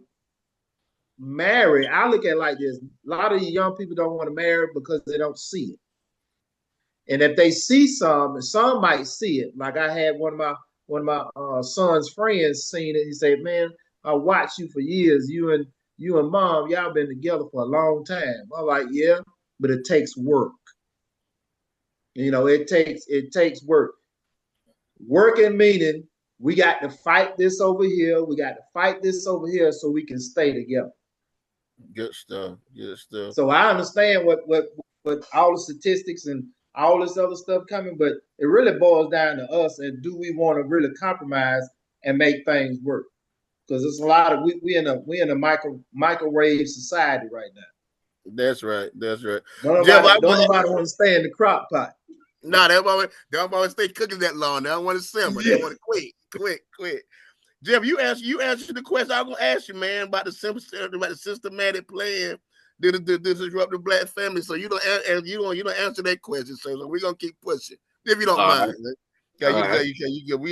marry. I look at it like this: a lot of young people don't want to marry because they don't see it. And if they see some might see it. Like I had one of my son's friends seen it. He said, "Man, I watched you for years. You and mom, y'all been together for a long time." I'm like, "Yeah, but it takes work. It takes work. Working meaning we got to fight this over here. We got to fight this over here so we can stay together." Good stuff. Good stuff. So I understand what all the statistics and all this other stuff coming, but it really boils down to us and do we want to really compromise and make things work? Because it's a lot of we in a microwave society right now. That's right. That's right. Don't nobody want to stay in the crock pot. No, they don't want to stay cooking that long. They don't want to simmer. They want to quit. Jeff, you answered the question I was gonna ask you, man, about the systematic plan to disrupt the black family. So you don't answer that question. So we're gonna keep pushing if you don't mind. We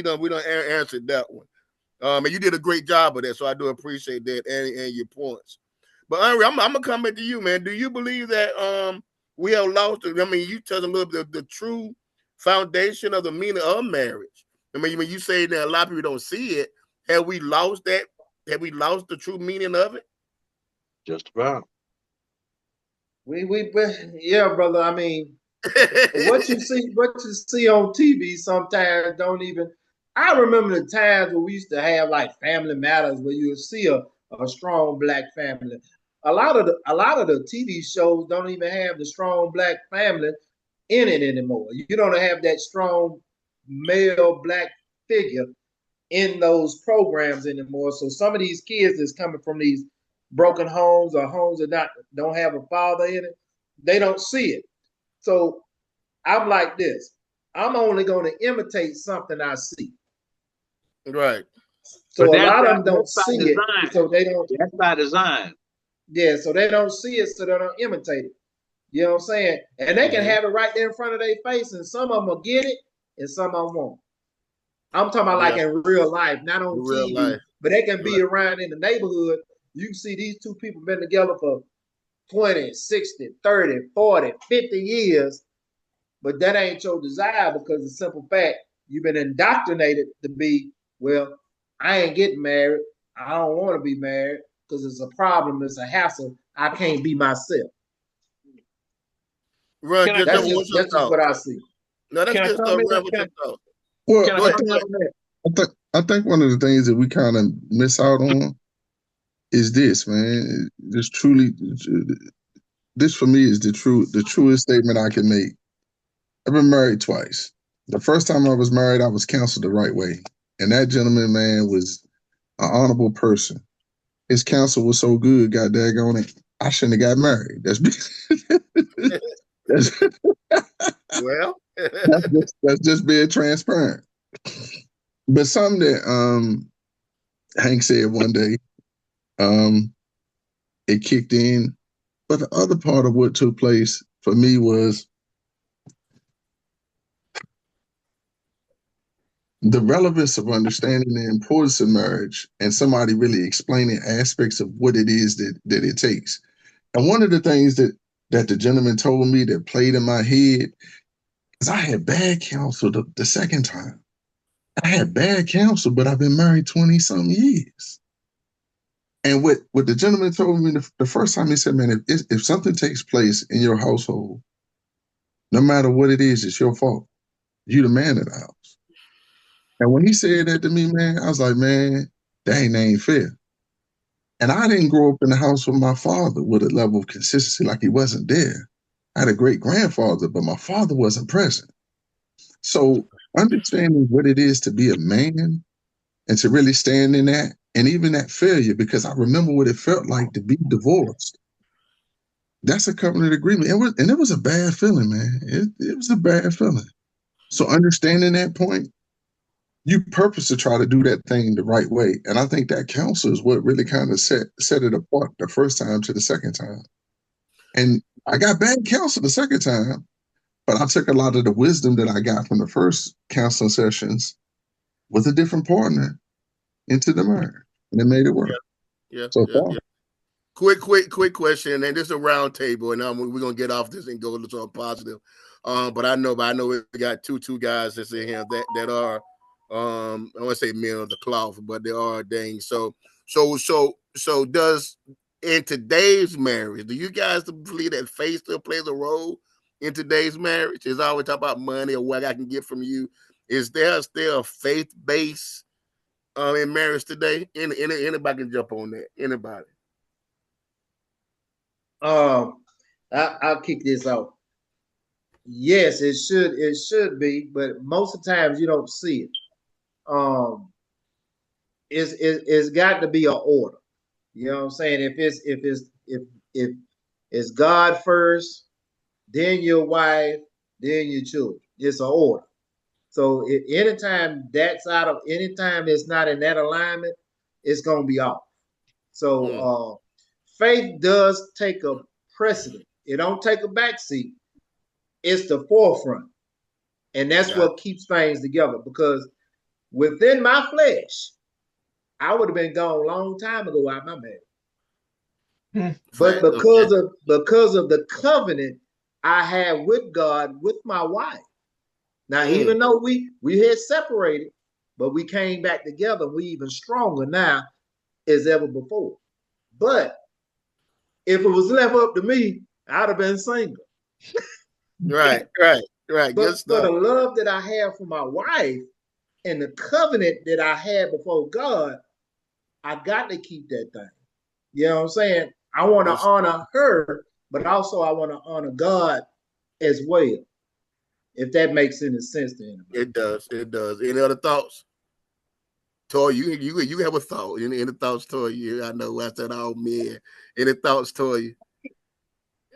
don't answer that one. And you did a great job of that, so I do appreciate that and your points. But Henry, I'm gonna come back to you, man. Do you believe that we have lost? I mean, you touched a little bit of the true foundation of the meaning of marriage. I mean, when you say that a lot of people don't see it, have we lost that? Have we lost the true meaning of it? Just about. Yeah, brother. I mean, what you see on TV sometimes don't even. I remember the times where we used to have like Family Matters, where you would see a strong black family. A lot of the TV shows don't even have the strong black family in it anymore. You don't have that strong male black figure in those programs anymore. So some of these kids that's coming from these broken homes or homes that don't have a father in it, they don't see it. So I'm like this. I'm only going to imitate something I see. Right. So a lot of them don't see it. So they don't. That's by design. Yeah. So they don't see it. So they don't imitate it. You know what I'm saying? And they can have it right there in front of their face, and some of them will get it, and some of them won't. I'm talking about like in real life, not on TV, but they can be around in the neighborhood. You can see these two people been together for 20, 60, 30, 40, 50 years, but that ain't your desire because the simple fact you've been indoctrinated to be, well, I ain't getting married. I don't want to be married because it's a problem. It's a hassle. I can't be myself. Right. That's just what I see. No, that's good stuff. Well, I think one of the things that we kind of miss out on is this, man. This for me is the truest statement I can make. I've been married twice. The first time I was married, I was counseled the right way. And that gentleman, man, was an honorable person. His counsel was so good, god daggone it, I shouldn't have got married. That's Well, that's just being transparent. But something that Hank said one day, it kicked in. But the other part of what took place for me was the relevance of understanding the importance of marriage and somebody really explaining aspects of what it is that it takes. And one of the things that the gentleman told me that played in my head is I had bad counsel the second time. I had bad counsel, but I've been married 20-something years. And what the gentleman told me the first time, he said, man, if something takes place in your household, no matter what it is, it's your fault. You the man of the house. And when he said that to me, man, I was like, man, that ain't fair. And I didn't grow up in the house with my father with a level of consistency like he wasn't there. I had a great grandfather, but my father wasn't present. So understanding what it is to be a man and to really stand in that, and even that failure, because I remember what it felt like to be divorced. That's a covenant agreement. It was a bad feeling, man. It was a bad feeling. So understanding that point, you purpose to try to do that thing the right way. And I think that counsel is what really kind of set it apart the first time to the second time. And I got bad counsel the second time, but I took a lot of the wisdom that I got from the first counseling sessions with a different partner into the marriage. And it made it work. Yeah. Far. Quick question, and this is a round table, and we're gonna get off this and go to something positive. But I know we got two guys that's in here that are I want to say men of the cloth, but they are ordained. So does in today's marriage, do you guys believe that faith still plays a role in today's marriage? Is always talk about money or what I can get from you. Is there still a faith base in marriage today? Anybody can jump on that. Anybody? I'll kick this off. Yes, it should be, but most of the times you don't see it. It's got to be an order. You know what I'm saying? If it's God first, then your wife, then your children. It's an order. So anytime it's not in that alignment, it's gonna be off. So faith does take a precedent. It don't take a backseat. It's the forefront. And that's what keeps things together, because within my flesh, I would have been gone a long time ago out my marriage. But because of the covenant I had with God, with my wife. Now, even though we had separated, but we came back together, we even stronger now as ever before. But if it was left up to me, I'd have been single. Right. But for the love that I have for my wife and the covenant that I had before God, I got to keep that thing. You know what I'm saying? I want to honor her, but also I want to honor God as well. If that makes any sense to anybody. It does. Any other thoughts? Toy, you have a thought. Any thoughts, Toy? I know I said all men. Any thoughts, Toy?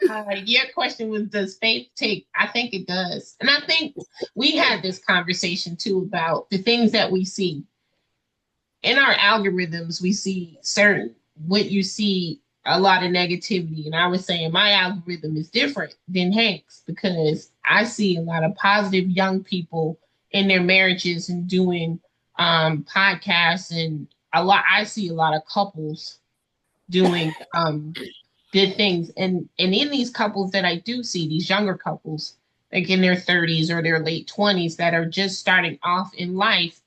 Your question was, does faith take? I think it does. And I think we had this conversation too about the things that we see. In our algorithms, we see what you see, a lot of negativity. And I was saying my algorithm is different than Hank's, because I see a lot of positive young people in their marriages and doing podcasts, and I see a lot of couples doing good things. And in these couples that I do see, these younger couples, like in their 30s or their late 20s, that are just starting off in life,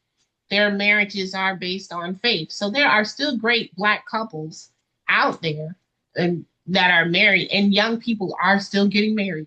their marriages are based on faith. So there are still great Black couples out there and that are married, and young people are still getting married.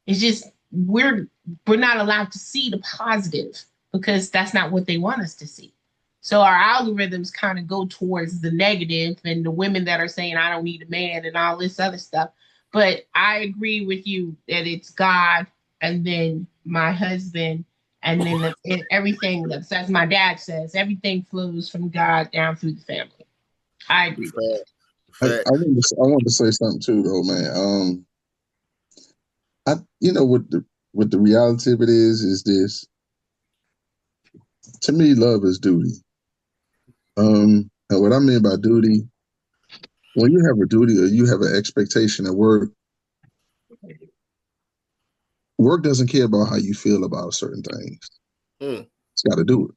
It's just we're not allowed to see the positive, because that's not what they want us to see. So our algorithms kind of go towards the negative, and the women that are saying, I don't need a man and all this other stuff. But I agree with you that it's God and then my husband And then everything that's, as my dad says, everything flows from God down through the family. I agree with that. I want to say something too, though, man. What the reality of it is this. To me, love is duty. And what I mean by duty, when you have a duty or you have an expectation at work doesn't care about how you feel about certain things. It's got to do it.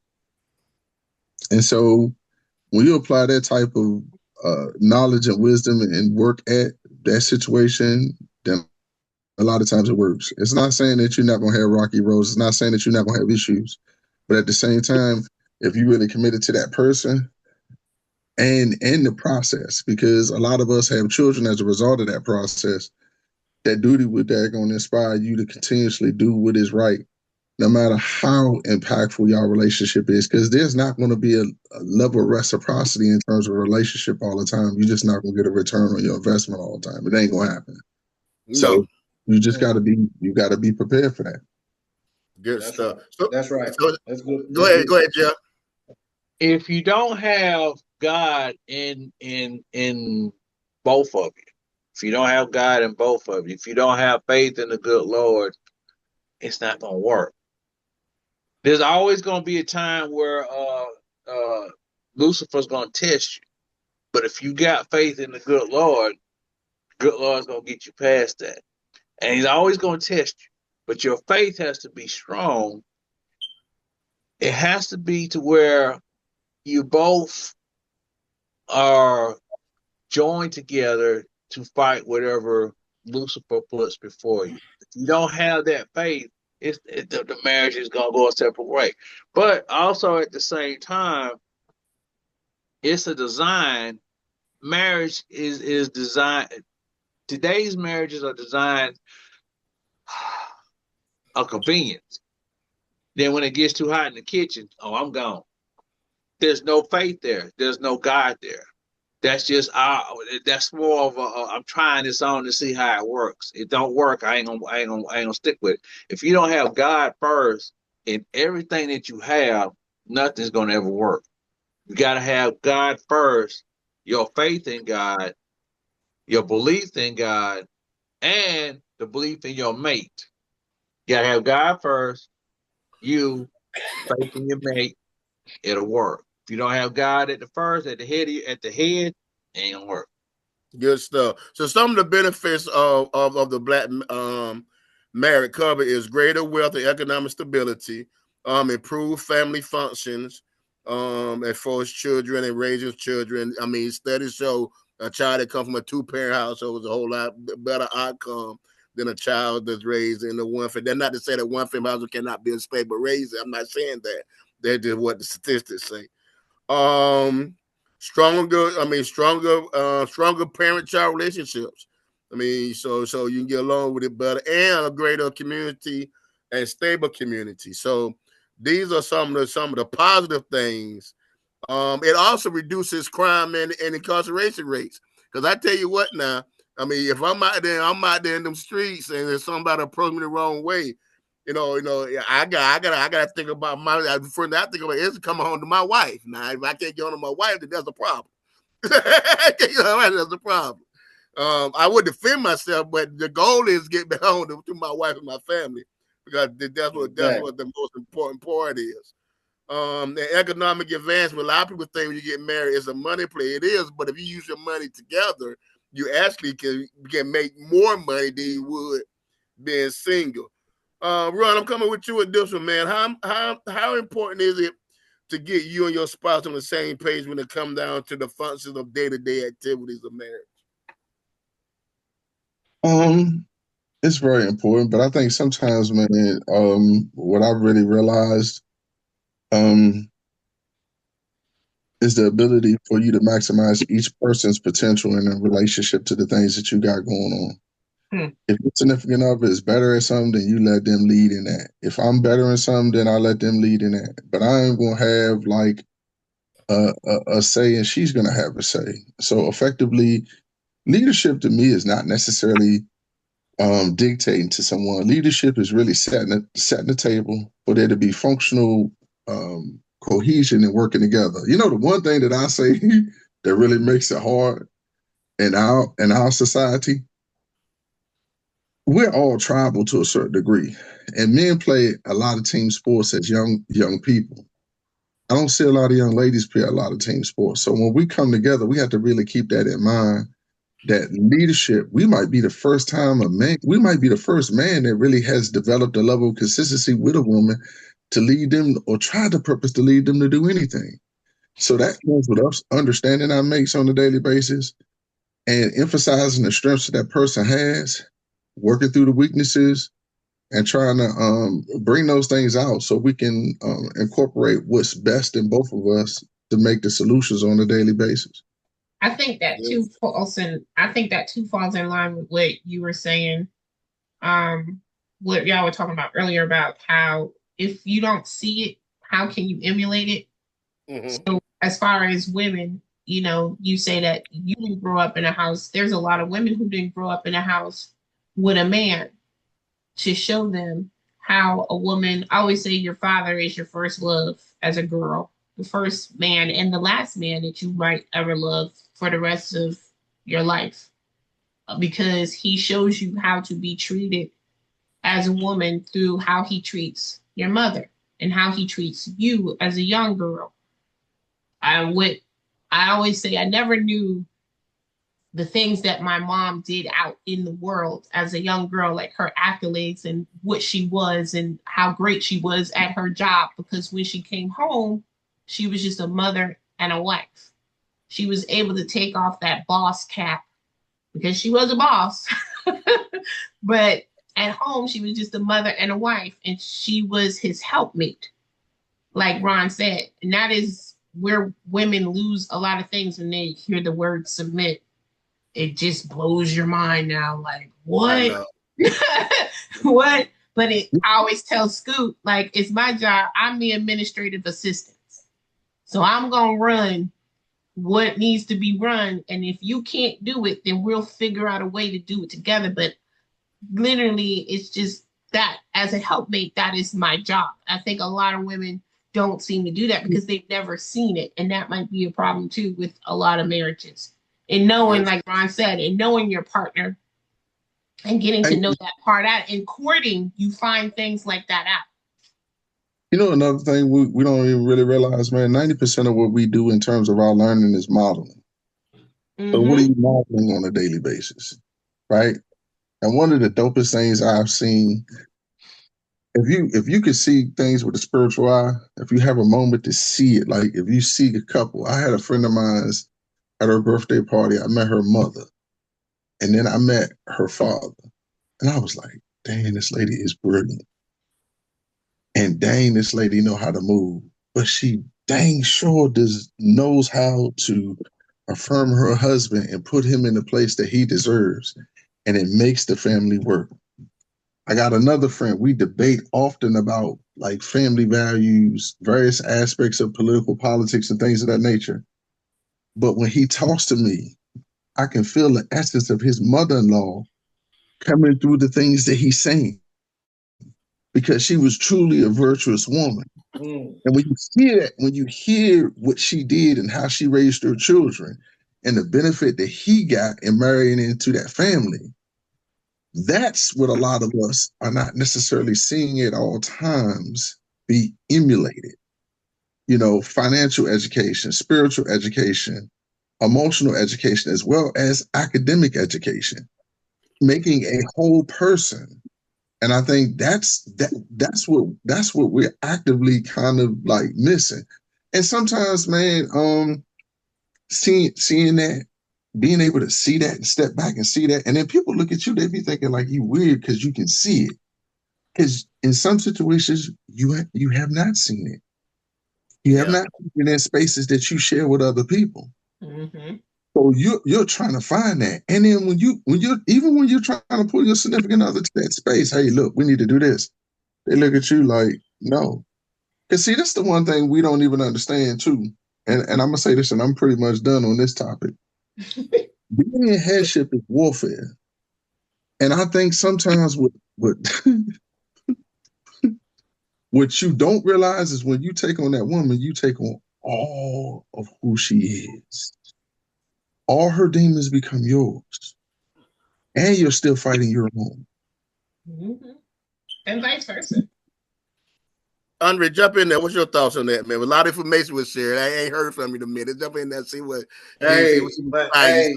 And so when you apply that type of knowledge and wisdom and work at that situation, then a lot of times it works. It's not saying that you're not going to have rocky roads. It's not saying that you're not going to have issues. But at the same time, if you really committed to that person and in the process, because a lot of us have children as a result of that process, that duty would going to inspire you to continuously do what is right, no matter how impactful your relationship is, because there's not going to be a level of reciprocity in terms of a relationship all the time. You're just not going to get a return on your investment all the time. It ain't going to happen. No. So you just got to be prepared for that. Good That's stuff. Right. So, That's right. So, That's good. Go ahead, Jeff. If you don't have God in both of you, if you don't have God in both of you, if you don't have faith in the good Lord, it's not going to work. There's always going to be a time where Lucifer's going to test you. But if you got faith in the good Lord's going to get you past that. And he's always going to test you. But your faith has to be strong. It has to be to where you both are joined together to fight whatever Lucifer puts before you. If you don't have that faith, the marriage is going to go a separate way. But also at the same time, it's a design. Marriage is designed. Today's marriages are designed a convenience. Then when it gets too hot in the kitchen, I'm gone. There's no faith there. There's no God there. That's just that's more of I'm trying this on to see how it works. It don't work. I ain't gonna stick with it. If you don't have God first in everything that you have, nothing's gonna ever work. You gotta have God first, your faith in God, your belief in God, and the belief in your mate. You gotta have God first, you faith in your mate, it'll work. If you don't have God at the first, at the head, it ain't gonna work. Good stuff. So some of the benefits of the Black married couple is greater wealth and economic stability, improved family functions, and for his children and raising children. I mean, studies show a child that comes from a two-parent household is a whole lot better outcome than a child that's raised in a one-family. That's not to say that one-family household cannot be a stable raising. I'm not saying that. That's just what the statistics say. Stronger parent-child relationships. I mean, so you can get along with it better, and a greater community and stable community. So these are some of the positive things. It also reduces crime and incarceration rates. Because I tell you what now, I mean, if I'm out there in them streets and there's somebody approach me the wrong way, I gotta think about the first thing I think about is coming home to my wife. Now, if I can't get home to my wife, then that's a problem. That's a problem. I would defend myself, but the goal is get back home to my wife and my family, because that's what the most important part is. The economic advancement. A lot of people think when you get married, it's a money play. It is, but if you use your money together, you actually can make more money than you would being single. Ron, I'm coming with you with this one, man. How important is it to get you and your spouse on the same page when it comes down to the functions of day-to-day activities of marriage? It's very important, but I think sometimes, man, what I've really realized, is the ability for you to maximize each person's potential in a relationship to the things that you got going on. If your significant other is better at something, then you let them lead in that. If I'm better in something, then I let them lead in that. But I ain't gonna have like a say, and she's gonna have a say. So effectively, leadership to me is not necessarily dictating to someone. Leadership is really setting the table for there to be functional cohesion and working together. You know, the one thing that I say that really makes it hard in our society, we're all tribal to a certain degree, and men play a lot of team sports as young people. I don't see a lot of young ladies play a lot of team sports. So when we come together, we have to really keep that in mind. That leadership, we might be the first man that really has developed a level of consistency with a woman to lead them or try to purpose to lead them to do anything. So that comes with us understanding our mates on a daily basis and emphasizing the strengths that person has, working through the weaknesses, and trying to bring those things out so we can incorporate what's best in both of us to make the solutions on a daily basis. I think that too falls in line with what you were saying. What y'all were talking about earlier about how if you don't see it, how can you emulate it? Mm-hmm. So as far as women, you know, you say that you didn't grow up in a house. There's a lot of women who didn't grow up in a house with a man to show them how a woman. I always say your father is your first love as a girl, the first man and the last man that you might ever love for the rest of your life, because he shows you how to be treated as a woman through how he treats your mother and how he treats you as a young girl. I always say I never knew the things that my mom did out in the world as a young girl, like her accolades and what she was and how great she was at her job, because when she came home, she was just a mother and a wife. She was able to take off that boss cap because she was a boss. But at home, she was just a mother and a wife, and she was his helpmate, like Ron said. And that is where women lose a lot of things when they hear the word submit. It just blows your mind now. Like, what? What? But I always tell Scoot, like, it's my job. I'm the administrative assistant. So I'm going to run what needs to be run. And if you can't do it, then we'll figure out a way to do it together. But literally, it's just that as a helpmate, that is my job. I think a lot of women don't seem to do that because they've never seen it. And that might be a problem, too, with a lot of marriages. And knowing, like Ron said, and knowing your partner and getting to know that part out. In courting, you find things like that out. You know, another thing we don't even really realize, man, 90% of what we do in terms of our learning is modeling. Mm-hmm. So what are you modeling on a daily basis, right? And one of the dopest things I've seen, if you could see things with a spiritual eye, if you have a moment to see it, like if you see a couple, I had a friend of mine's at her birthday party, I met her mother, and then I met her father. And I was like, dang, this lady is brilliant. And dang, this lady know how to move. But she dang sure knows how to affirm her husband and put him in the place that he deserves. And it makes the family work. I got another friend. We debate often about like family values, various aspects of political politics and things of that nature. But when he talks to me, I can feel the essence of his mother-in-law coming through the things that he's saying, because she was truly a virtuous woman. Mm. And when you hear that, when you hear what she did and how she raised her children and the benefit that he got in marrying into that family, that's what a lot of us are not necessarily seeing at all times be emulated. You know, financial education, spiritual education, emotional education, as well as academic education, making a whole person. And I think that's what we're actively kind of like missing. And sometimes, man, seeing that, being able to see that and step back and see that, and then people look at you, they be thinking like you weird because you can see it. Because in some situations you have not seen it. You have not been in spaces that you share with other people. Mm-hmm. So you're trying to find that. And then when you're trying to pull your significant other to that space, hey, look, we need to do this. They look at you like, no. Because see, that's the one thing we don't even understand too. And I'm gonna say this, and I'm pretty much done on this topic. Being in headship is warfare. And I think sometimes what what you don't realize is when you take on that woman, you take on all of who she is. All her demons become yours. And you're still fighting your own. Mm-hmm. And vice versa. Andre, jump in there. What's your thoughts on that, man? A lot of information was shared. I ain't heard from you in a minute. Jump in there and see what. Hey, see what but hey,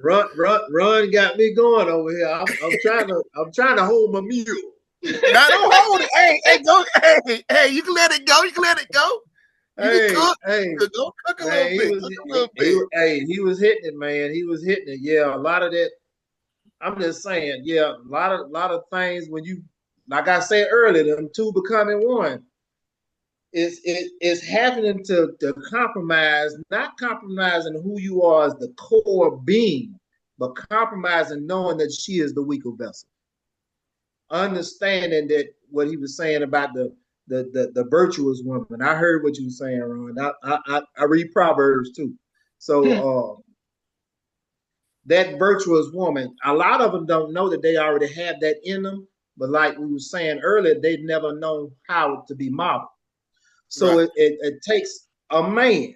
run got me going over here. I'm trying to hold my mule. Now don't hold it. Hey, go. Hey, you can let it go. You can let it go. Go cook a little bit. He was hitting it, man. He was hitting it. Yeah, a lot of that. I'm just saying, yeah, a lot of things when you, like I said earlier, them two becoming one. It's happening to compromise, not compromising who you are as the core being, but compromising knowing that she is the weaker vessel. Understanding that what he was saying about the virtuous woman. I heard what you were saying, Ron. I read Proverbs too. So that virtuous woman, a lot of them don't know that they already have that in them. But like we were saying earlier, they've never known how to be modeled. So right. it takes a man.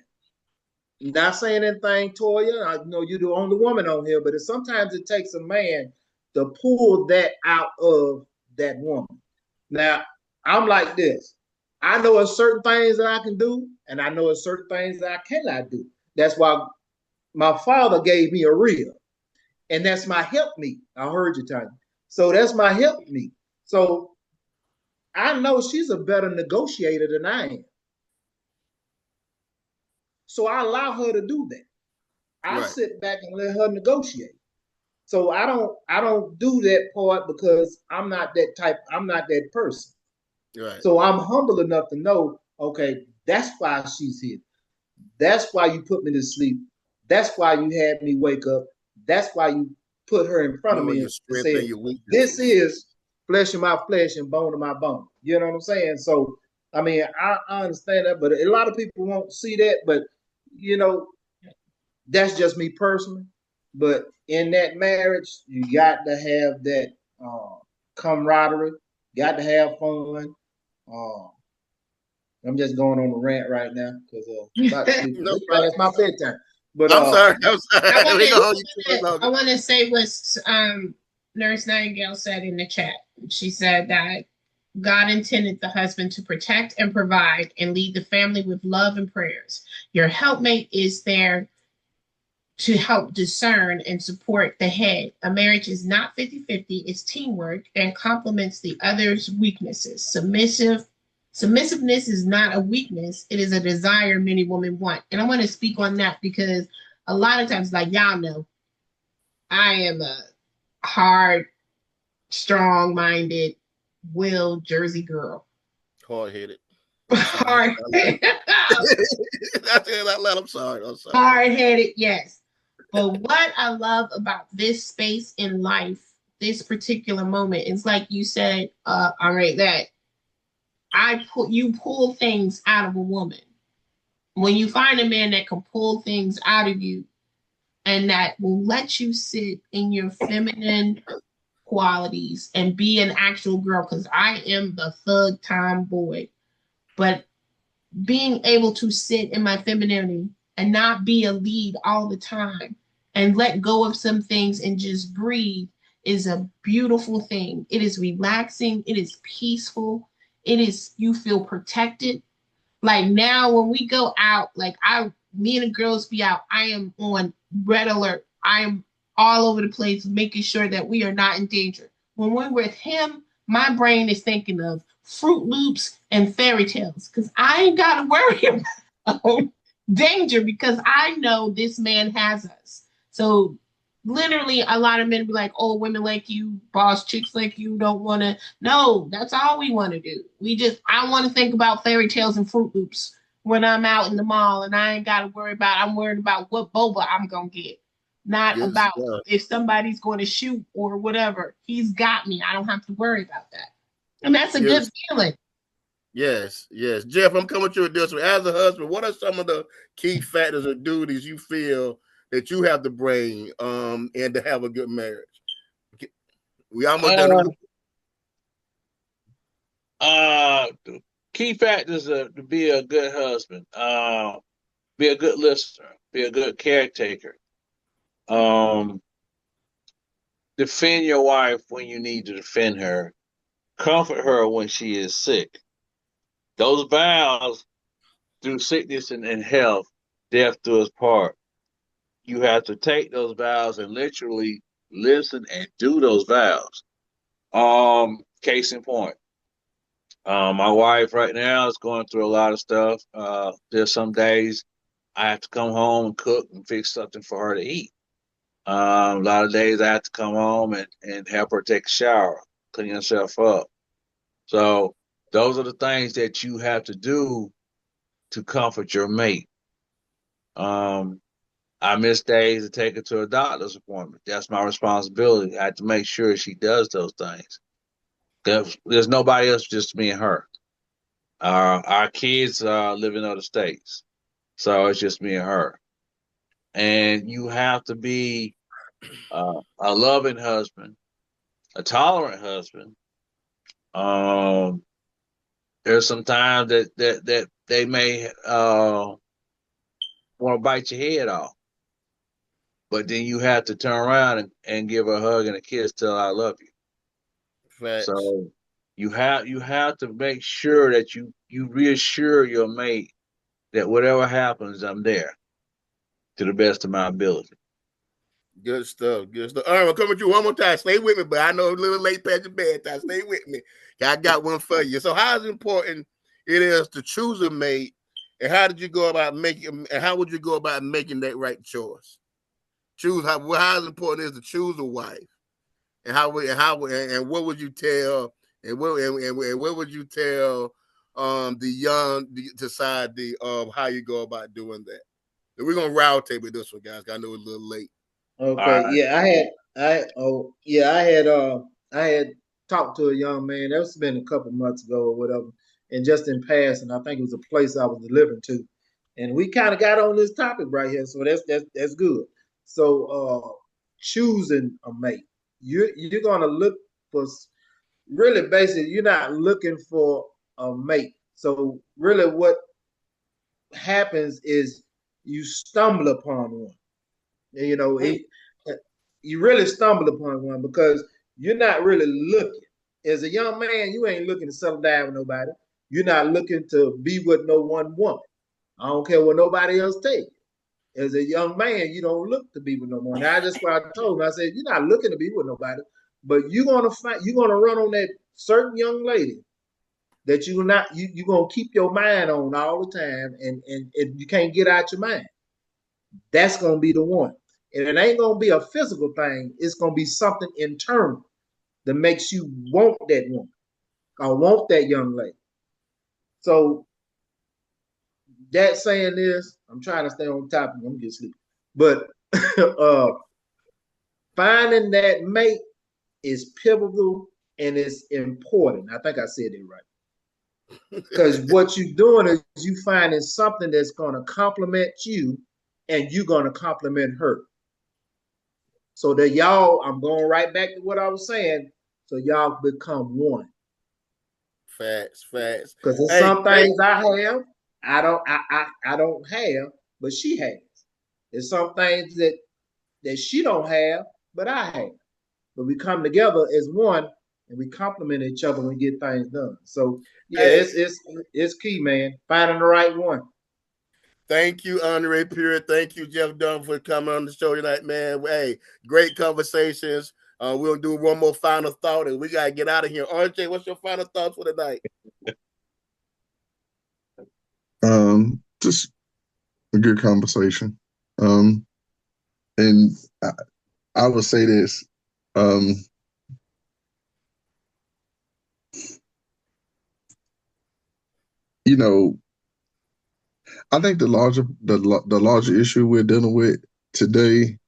Not saying anything, Toya. I know you're the only woman on here, but sometimes it takes a man to pull that out of that woman. Now, I'm like this. I know there's certain things that I can do, and I know there's certain things that I cannot do. That's why my father gave me a reel, and that's my helpmeet. I heard you, Tanya. So that's my helpmeet. So I know she's a better negotiator than I am. So I allow her to do that. I sit back and let her negotiate. So I don't do that part because I'm not that type. I'm not that person. Right. So I'm humble enough to know, okay, that's why she's here. That's why you put me to sleep. That's why you had me wake up. That's why you put her in front of me and said, this is flesh of my flesh and bone of my bone. You know what I'm saying? So, I mean, I understand that, but a lot of people won't see that. But, you know, that's just me personally. But in that marriage, you got to have that camaraderie. Got to have fun. I'm just going on a rant right now because it's my bedtime. But I'm sorry. I want to say what Nurse Nightingale said in the chat. She said that God intended the husband to protect and provide and lead the family with love and prayers. Your helpmate is there to help discern and support the head. A marriage is not 50-50, it's teamwork and complements the other's weaknesses. Submissiveness is not a weakness, it is a desire many women want. And I want to speak on that because a lot of times, like y'all know, I am a hard, strong-minded, willed Jersey girl. Hard-headed. Hard-headed. I'm sorry. Hard-headed, yes. But what I love about this space in life, this particular moment, is like you said, all right, that you pull things out of a woman. When you find a man that can pull things out of you and that will let you sit in your feminine qualities and be an actual girl, because I am the thug tomboy, but being able to sit in my femininity and not be a lead all the time and let go of some things and just breathe is a beautiful thing. It is relaxing. It is peaceful. It is, you feel protected. Like now when we go out, like me and the girls be out, I am on red alert. I am all over the place making sure that we are not in danger. When we're with him, my brain is thinking of Fruit Loops and fairy tales because I ain't got to worry about danger because I know this man has us. So literally a lot of men be like, oh, women like you, boss chicks like you don't want to. No, that's all we want to do. I want to think about fairy tales and Fruit Loops when I'm out in the mall and I ain't got to worry about, I'm worried about what boba I'm going to get. Not about if somebody's going to shoot or whatever. He's got me. I don't have to worry about that. And that's a good feeling. Yes. Jeff, I'm coming to you with this one. As a husband, what are some of the key factors or duties you feel that you have to bring and to have a good marriage? We almost done. The key factors to be a good husband, be a good listener, be a good caretaker. Defend your wife when you need to defend her. Comfort her when she is sick. Those vows through sickness and health, death do us part. You have to take those vows and literally listen and do those vows. Case in point. My wife right now is going through a lot of stuff. There's some days I have to come home and cook and fix something for her to eat. A lot of days I have to come home and help her take a shower, clean herself up. So those are the things that you have to do to comfort your mate. I miss days to take her to a doctor's appointment. That's my responsibility. I have to make sure she does those things. There's nobody else, just me and her. Our kids live in other states, so it's just me and her. And you have to be a loving husband, a tolerant husband. There's some times that they may want to bite your head off, but then you have to turn around and give her a hug and a kiss, tell her I love you. Facts. So you have to make sure that you reassure your mate that whatever happens, I'm there to the best of my ability. Good stuff. Good stuff. All right, I'm coming with you one more time. Stay with me, but I know a little late past your bedtime. Stay with me. I got one for you. So, how important it is to choose a mate, and how did you go about making? And how would you go about making that right choice? How important it is to choose a wife, and what would you tell? And what would you tell the young society of how you go about doing that? And we're gonna round table this one, guys. I know it's a little late. Okay, I had talked to a young man. That's been a couple months ago or whatever, and just in passing, I think it was a place I was delivering to, and we kind of got on this topic right here. So that's good. So choosing a mate, you're gonna look for really basically you're not looking for a mate. So really, what happens is you stumble upon one. You know, you really stumble upon one because you're not really looking. As a young man, you ain't looking to settle down with nobody. You're not looking to be with no one woman. I don't care what nobody else tell you. As a young man, you don't look to be with no one. That's why I told him. I said, you're not looking to be with nobody, but you're gonna run on that certain young lady that you're gonna keep your mind on all the time, and you can't get out your mind. That's gonna be the one. And it ain't gonna be a physical thing, it's gonna be something internal that makes you want that woman or want that young lady. So that saying is, I'm trying to stay on topic, I'm getting sleepy. But finding that mate is pivotal and it's important. I think I said it right. Because what you're doing is you finding something that's gonna complement you and you're gonna complement her. So that y'all, I'm going right back to what I was saying. So y'all become one. Facts. Because there's some things I have, I don't have, but she has. There's some things that she don't have, but I have. But we come together as one and we complement each other and get things done. So yeah, it's key, man. Finding the right one. Thank you, Andre Pure. Thank you, Jeff Dunn, for coming on the show tonight, man. Hey, great conversations. We'll do one more final thought, and we gotta get out of here. RJ, what's your final thoughts for tonight? Just a good conversation. And I would say this. You know, I think the larger issue we're dealing with today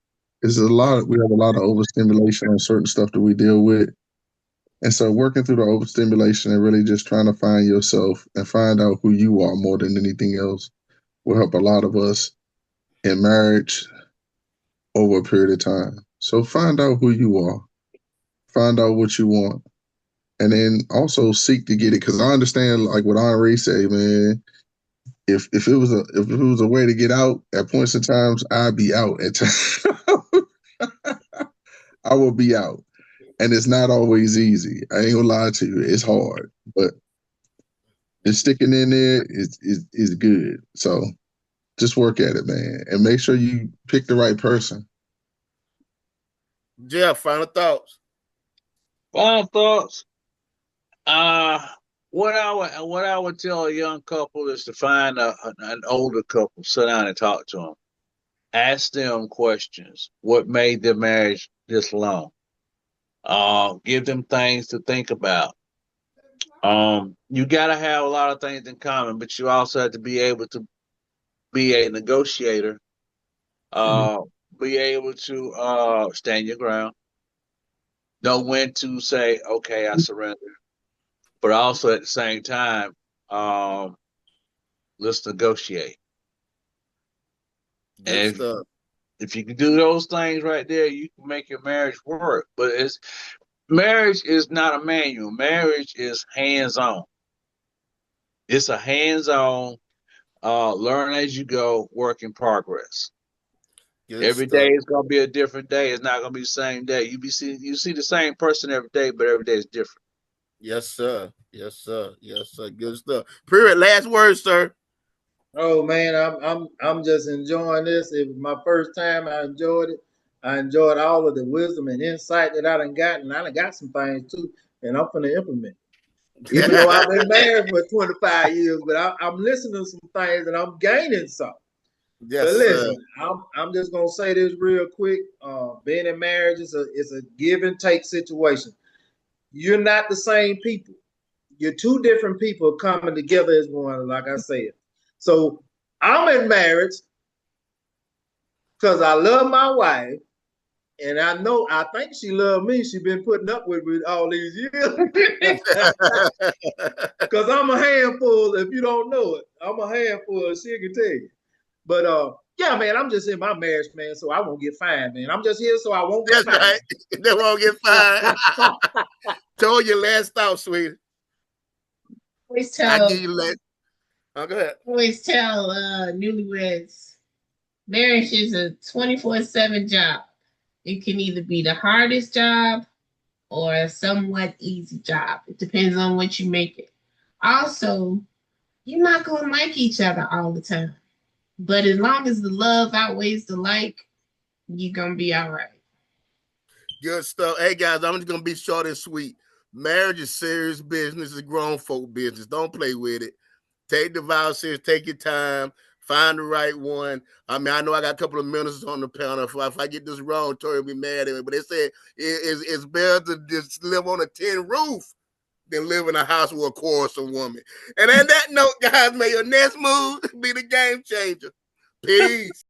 is we have a lot of overstimulation on certain stuff that we deal with. And so working through the overstimulation and really just trying to find yourself and find out who you are more than anything else will help a lot of us in marriage over a period of time. So find out who you are. find out what you want, and then also seek to get it. Because I understand, like what Henri say, man. If it was a way to get out at points in times, I'd be out at times. I will be out, and it's not always easy. I ain't gonna lie to you, it's hard, but just sticking in there is good. So just work at it, man, and make sure you pick the right person. Jeff, final thoughts. Final thoughts. What I would tell a young couple is to find an older couple, sit down and talk to them. Ask them questions. What made their marriage this long? Give them things to think about. You gotta have a lot of things in common, but you also have to be able to be a negotiator. Be able to stand your ground. Know when to say, okay, I surrender. But also at the same time, let's negotiate. Good And stuff. if you can do those things right there, you can make your marriage work. But marriage is not a manual. Marriage is hands-on. It's a hands-on, learn as you go, work in progress. Good Every stuff. day is gonna be a different day. It's not gonna be the same day. You see the same person every day, but every day is different. Yes, sir. Yes, sir. Yes, sir. Good stuff. Period. Last word, sir. Oh man, I'm just enjoying this. It was my first time. I enjoyed it. I enjoyed all of the wisdom and insight that I done got, and I done got some things too, and I'm gonna implement. Even though I've been married for 25 years, but I'm listening to some things and I'm gaining some. Yes, But listen, sir. I'm just gonna say this real quick. Being in marriage is a give and take situation. You're not the same people. You're two different people coming together as one, like I said. So I'm in marriage because I love my wife, and I think she loved me. She's been putting up with all these years. Because I'm a handful, if you don't know it. I'm a handful, she can tell you. But yeah, man, I'm just in my marriage, man, so I won't get fined, man. I'm just here so I won't get That's fined. right. They won't get fined. Told you last thought, sweetie. Always I tell, give you last. Oh, go ahead. always tell newlyweds, marriage is a 24/7 job. It can either be the hardest job or a somewhat easy job. It depends on what you make it. Also, you're not gonna like each other all the time. But as long as the love outweighs the like, you're gonna be all right. Good stuff. Hey guys, I'm just gonna be short and sweet. Marriage is serious business, it's grown folk business. Don't play with it. Take the vows serious, take your time, find the right one. I mean, I know I got a couple of ministers on the panel. If I get this wrong, Tori will be mad at me. But they said it's better to just live on a tin roof than live in a house with a quarrelsome woman. And on that note, guys, may your next move be the game changer. Peace.